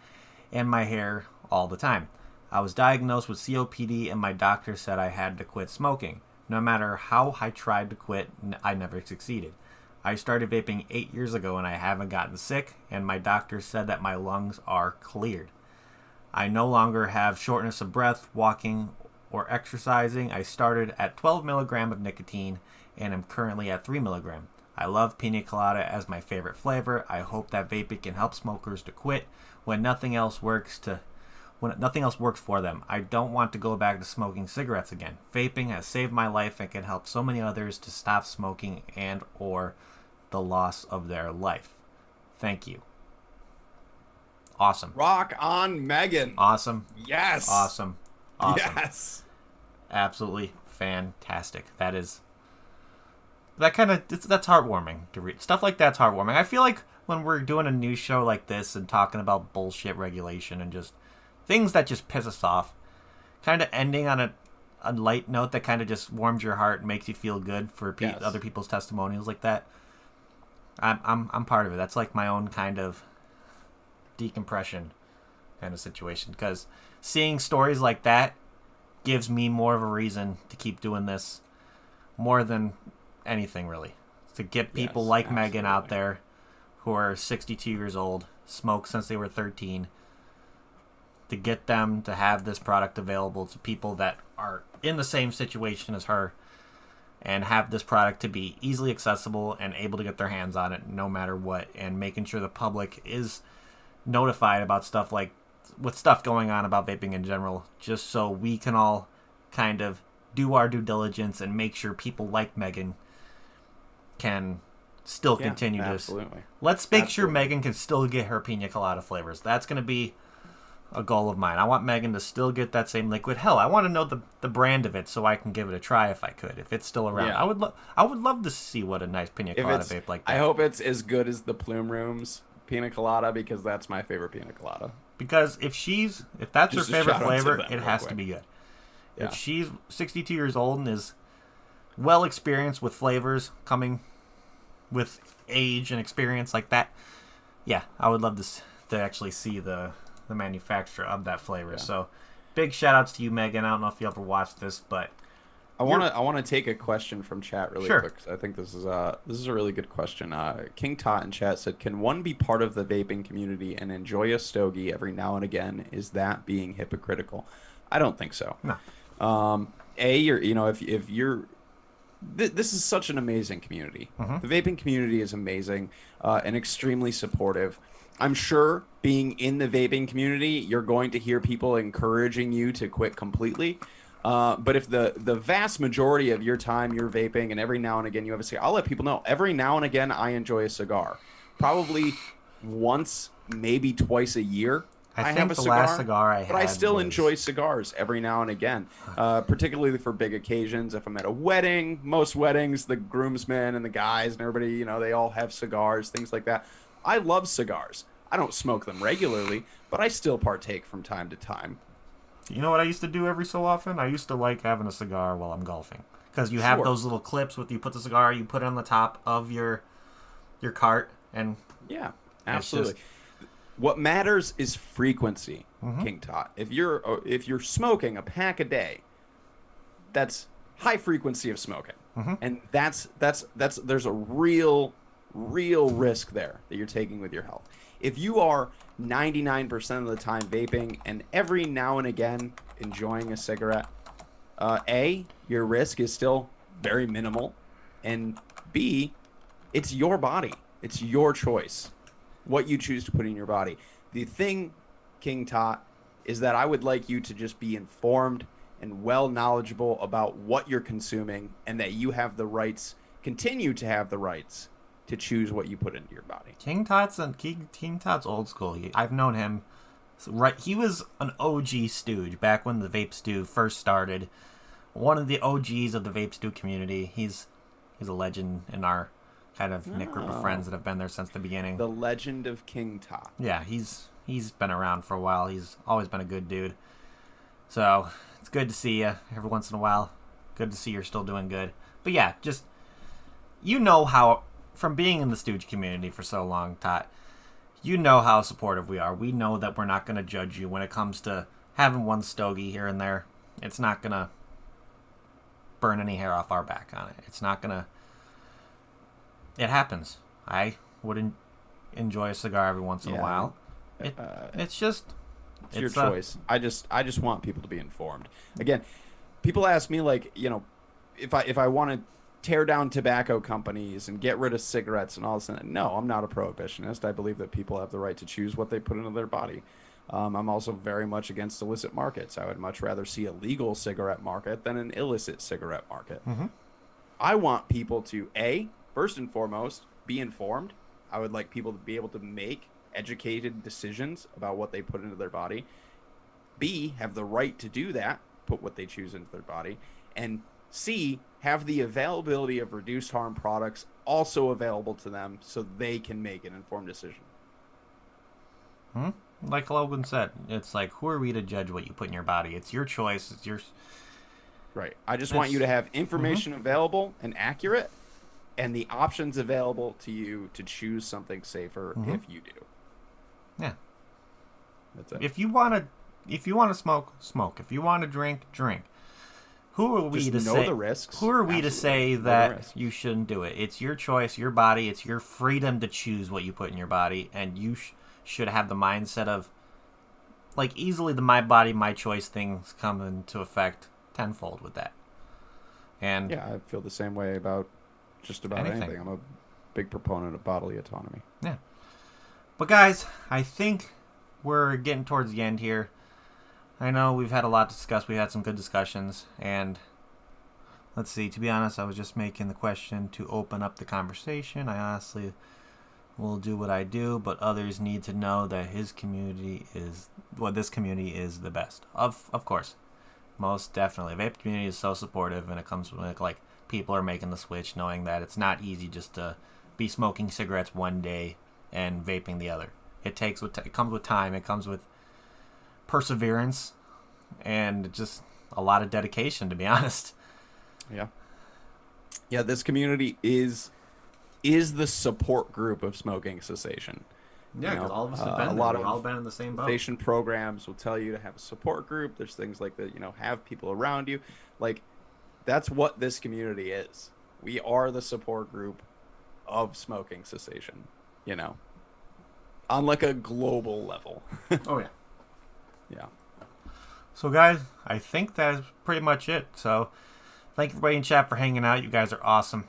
and my hair all the time. I was diagnosed with COPD and my doctor said I had to quit smoking. No matter how I tried to quit, I never succeeded. I started vaping 8 years ago and I haven't gotten sick, and my doctor said that my lungs are cleared. I no longer have shortness of breath, walking, or exercising. I started at 12 milligram of nicotine and am currently at 3 milligram. I love pina colada as my favorite flavor. I hope that vaping can help smokers to quit when nothing else works for them. I don't want to go back to smoking cigarettes again. Vaping has saved my life and can help so many others to stop smoking and or the loss of their life. Thank you. Awesome. Rock on, Megan. Awesome. Yes. Awesome. Yes. Absolutely fantastic. That's heartwarming to read. Stuff like that's heartwarming. I feel like when we're doing a news show like this and talking about bullshit regulation and just things that just piss us off, kind of ending on a light note that kind of just warms your heart and makes you feel good for Yes. other people's testimonials like that. I'm part of it. That's like my own kind of decompression kind of situation, because seeing stories like that gives me more of a reason to keep doing this more than anything, really. To get people Yes, like Megan out absolutely. there who are 62 years old, smoke since they were 13, to get them to have this product available to people that are in the same situation as her, and have this product to be easily accessible and able to get their hands on it no matter what, and making sure the public is notified about stuff going on about vaping in general, just so we can all kind of do our due diligence and make sure people like Megan can still Yeah, continue absolutely. Let's make sure Absolutely. Megan can still get her pina colada flavors. That's going to be a goal of mine. I want Megan to still get that same liquid. Hell, I want to know the brand of it so I can give it a try if I could, if it's still around. Yeah. I would love to see what a nice pina If colada it's, vape like that. I hope it's as good as the Plume Room's pina colada, because that's my favorite pina colada. Because if that's Just her a favorite shout out to flavor, them it real has to quick. be good. Yeah. If she's 62 years old and is well experienced with flavors coming with age and experience like that, yeah, I would love to actually see the manufacturer of that flavor. Yeah. So big shout outs to you, Megan. I don't know if you ever watched this, but I want to take a question from chat really Sure. quick, 'cause I think this is a really good question. King Tot in chat said, "Can one be part of the vaping community and enjoy a stogie every now and again? Is that being hypocritical?" I don't think so. No. If you're this is such an amazing community. Mm-hmm. The vaping community is amazing and extremely supportive. I'm sure being in the vaping community, you're going to hear people encouraging you to quit completely. But if the vast majority of your time you're vaping and every now and again you have a cigar, I'll let people know every now and again I enjoy a cigar. Probably once, maybe twice a year. I think have a the cigar, last cigar I but I had still was- enjoy cigars every now and again, particularly for big occasions. If I'm at a wedding, most weddings, the groomsmen and the guys and everybody, they all have cigars, things like that. I love cigars. I don't smoke them regularly, but I still partake from time to time. You know what I used to do every so often? I used to like having a cigar while I'm golfing. Because you have Sure. those little clips with you put the cigar, you put it on the top of your cart, and Yeah, It's absolutely. just- What matters is frequency, King Tot. If you're smoking a pack a day, that's high frequency of smoking, and that's there's a real risk there that you're taking with your health. If you are 99% of the time vaping and every now and again enjoying a cigarette, A, your risk is still very minimal, and B, it's your body. It's your choice what you choose to put in your body. The thing, King Tot, is that I would like you to just be informed and well knowledgeable about what you're consuming, and that you have the rights, continue to have the rights, to choose what you put into your body. King Tot's old school. I've known him. Right, he was an OG stooge back when the Vape Stew first started. One of the OGs of the Vape Stew community. He's a legend in our kind of knit group of friends that have been there since the beginning. The legend of King Tot. Yeah, he's been around for a while. He's always been a good dude. So it's good to see you every once in a while. Good to see you're still doing good. But yeah, just how from being in the stooge community for so long, Tot, you know how supportive we are. We know that we're not going to judge you when it comes to having one stogie here and there. It's not going to burn any hair off our back on it. It's not going to... It happens. I wouldn't enjoy a cigar every once in a while. It's just... It's your choice. I just want people to be informed. Again, people ask me, like, if I want to tear down tobacco companies and get rid of cigarettes and all this. No, I'm not a prohibitionist. I believe that people have the right to choose what they put into their body. I'm also very much against illicit markets. I would much rather see a legal cigarette market than an illicit cigarette market. I want people to, first and foremost, be informed. I would like people to be able to make educated decisions about what they put into their body. B, have the right to do that, put what they choose into their body. And C, have the availability of reduced harm products also available to them so they can make an informed decision. Like Logan said, it's like, who are we to judge what you put in your body? It's your choice. It's yours. Right. I just want you to have information available and accurate, and the options available to you to choose something safer if you do. Yeah. That's it. If you want to smoke, smoke. If you want to drink, drink. Who are we Just to know say? the risks. Who are we to say Absolutely. Know the that risks. you shouldn't do it? It's your choice, your body. It's your freedom to choose what you put in your body, and you should have the mindset of, like, easily the my body, my choice things come into effect tenfold with that. And Yeah, I feel the same way about just about anything. I'm a big proponent of bodily autonomy. yeah. But guys, I think we're getting towards the end here. I know we've had a lot to discuss. We had some good discussions, and let's see. To be honest, I was just making the question to open up the conversation. I honestly will do what I do, but others need to know that this community is the best. Of course, most definitely. The vape community is so supportive, and it comes when like people are making the switch, knowing that it's not easy just to be smoking cigarettes one day and vaping the other. It comes with time. It comes with perseverance and just a lot of dedication, to be honest. Yeah, this community is the support group of smoking cessation. Yeah, because all of us have been a there. lot We've of all been in the same boat. cessation programs will tell you to have a support group. There's things like that, have people around you. Like, that's what this community is. We are the support group of smoking cessation, on like a global level. Oh, yeah. Yeah. So, guys, I think that's pretty much it. So, thank everybody in chat for hanging out. You guys are awesome.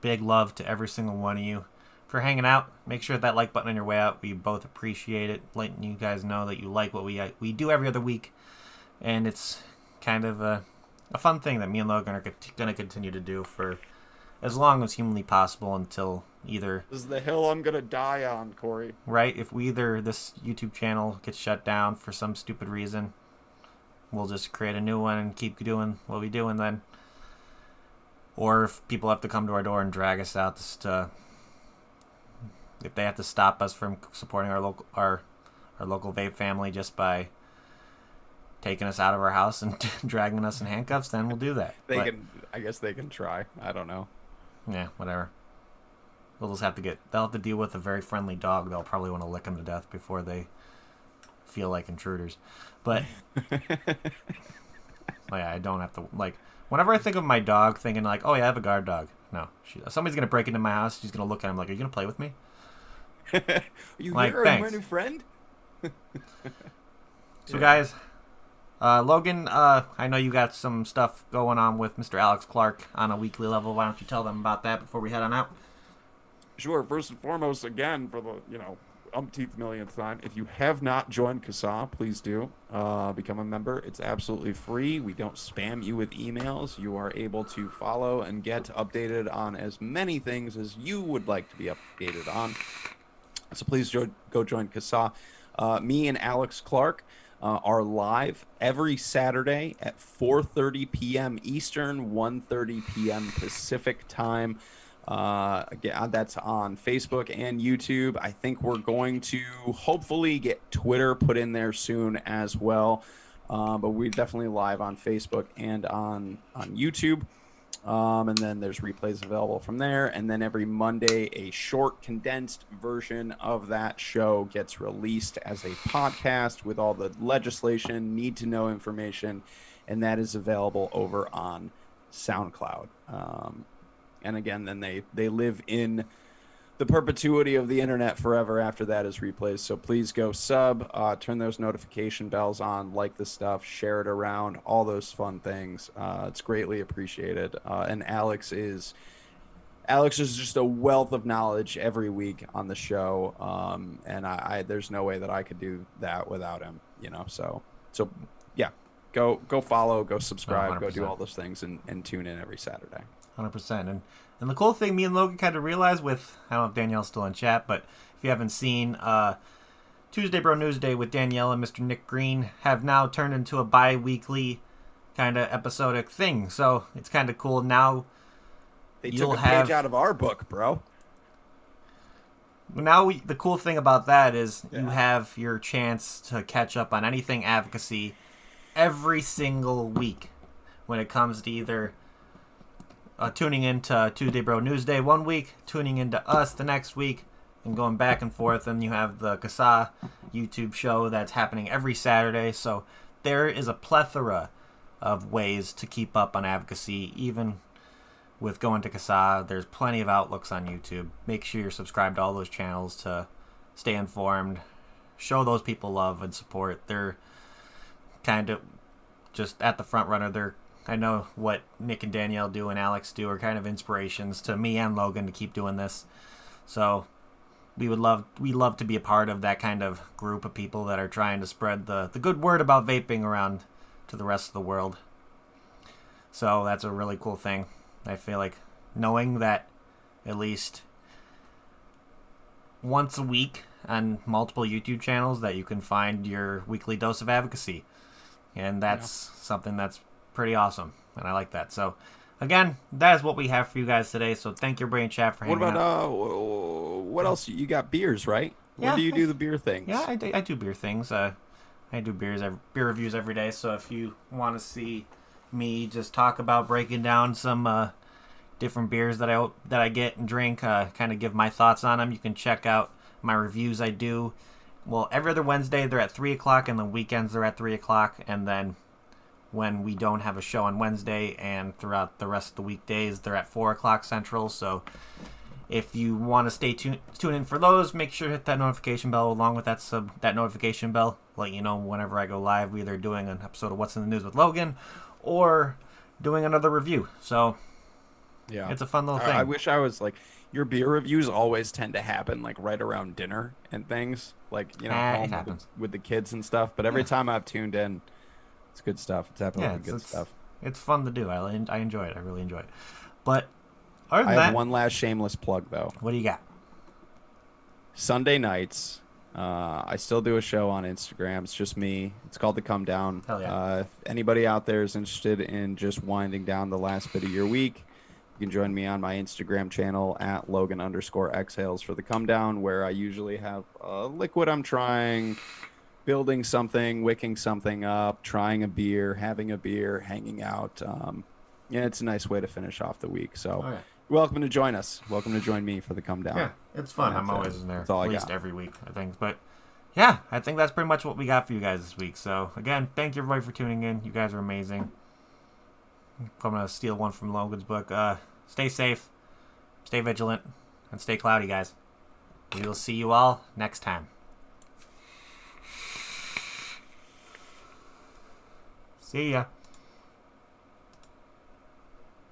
Big love to every single one of you for hanging out. Make sure that like button on your way out. We both appreciate it. Letting you guys know that you like what we do every other week. And it's kind of a fun thing that me and Logan are going to continue to do for as long as humanly possible until either... This is the hill I'm going to die on, Corey. Right? If this YouTube channel gets shut down for some stupid reason, we'll just create a new one and keep doing what we do, and then... Or if people have to come to our door and drag us out, if they have to stop us from supporting our local vape family just by taking us out of our house and dragging us in handcuffs, then we'll do that. I guess they can try. I don't know. Yeah, whatever. They'll have to deal with a very friendly dog. They'll probably want to lick them to death before they feel like intruders. But I don't have to, whenever I think of my dog, thinking like, oh yeah, I have a guard dog. No, somebody's gonna break into my house. She's gonna look at him like, are you gonna play with me? You Like, here? thanks. My new friend? So guys, Logan, I know you got some stuff going on with Mr. Alex Clark on a weekly level. Why don't you tell them about that before we head on out? Sure. First and foremost, again, for the umpteenth millionth time, if you have not joined CASA, please do become a member. It's absolutely free. We don't spam you with emails. You are able to follow and get updated on as many things as you would like to be updated on. So please go join CASA. Me and Alex Clark are live every Saturday at 4:30 p.m. Eastern, 1:30 p.m. Pacific time. Again, that's on Facebook and YouTube. I think we're going to hopefully get Twitter put in there soon as well. But we're definitely live on Facebook and on YouTube. And then there's replays available from there. And then every Monday, a short, condensed version of that show gets released as a podcast with all the legislation, need-to-know information, and that is available over on SoundCloud. And again, then they live in the perpetuity of the internet forever after that is replays. So please go sub, turn those notification bells on, like the stuff, share it around, all those fun things. It's greatly appreciated. And Alex is just a wealth of knowledge every week on the show. And I there's no way that I could do that without him, So yeah, go follow, go subscribe, 100%. Go do all those things and tune in every Saturday. 100%. And the cool thing me and Logan kind of realized with, I don't know if Danielle's still in chat, but if you haven't seen, Tuesday Bro Newsday with Danielle and Mr. Nick Green have now turned into a bi-weekly kind of episodic thing. So it's kind of cool. Now they took a page out of our book, bro. Now the cool thing about that is you have your chance to catch up on anything advocacy every single week when it comes to either tuning into Tuesday Bro Newsday one week, tuning into us the next week, and going back and forth. And you have the CASA YouTube show that's happening every Saturday. So there is a plethora of ways to keep up on advocacy, even with going to CASA. There's plenty of outlooks on YouTube. Make sure you're subscribed to all those channels to stay informed. Show those people love and support. They're kind of just at the front runner. I know what Nick and Danielle do and Alex do are kind of inspirations to me and Logan to keep doing this. So we love to be a part of that kind of group of people that are trying to spread the good word about vaping around to the rest of the world. So that's a really cool thing. I feel like knowing that at least once a week on multiple YouTube channels that you can find your weekly dose of advocacy. And that's something that's pretty awesome, and I like that. So, again, that is what we have for you guys today. So, thank you, Brain Chat, for hanging out. What else? You got beers, right? Yeah, Where do you do the beer things? Yeah, I do beer things. I do beer reviews every day. So, if you want to see me just talk about breaking down some different beers that I get and drink, kind of give my thoughts on them, you can check out my reviews I do. Well, every other Wednesday they're at 3 o'clock, and the weekends they're at 3 o'clock, and then when we don't have a show on Wednesday and throughout the rest of the weekdays, they're at 4 o'clock Central. So if you want to stay tune in for those, make sure to hit that notification bell along with that notification bell. Let you know whenever I go live, we're either doing an episode of What's in the News with Logan or doing another review. So yeah, it's a fun little thing. I wish I was like, your beer reviews always tend to happen like right around dinner and things, like, home with the kids and stuff. But every time I've tuned in, it's good stuff. It's absolutely good stuff. It's fun to do. I enjoy it. I really enjoy it. But other than I that, have one last shameless plug, though. What do you got? Sunday nights, I still do a show on Instagram. It's just me. It's called The Come Down. Hell yeah. If anybody out there is interested in just winding down the last bit of your week, you can join me on my Instagram channel at Logan_exhales for The Come Down, where I usually have a liquid I'm trying, building something, wicking something up, trying a beer, having a beer, hanging out. Yeah, it's a nice way to finish off the week. So Okay. welcome to join us. Welcome to join me for the come down. Yeah, it's fun. I'm That's always it. in there That's all at I least got. every week, I think. But yeah, I think that's pretty much what we got for you guys this week. So again, thank you everybody for tuning in. You guys are amazing. I'm gonna steal one from Logan's book. Stay safe, stay vigilant, and stay cloudy, guys. We will see you all next time. See ya.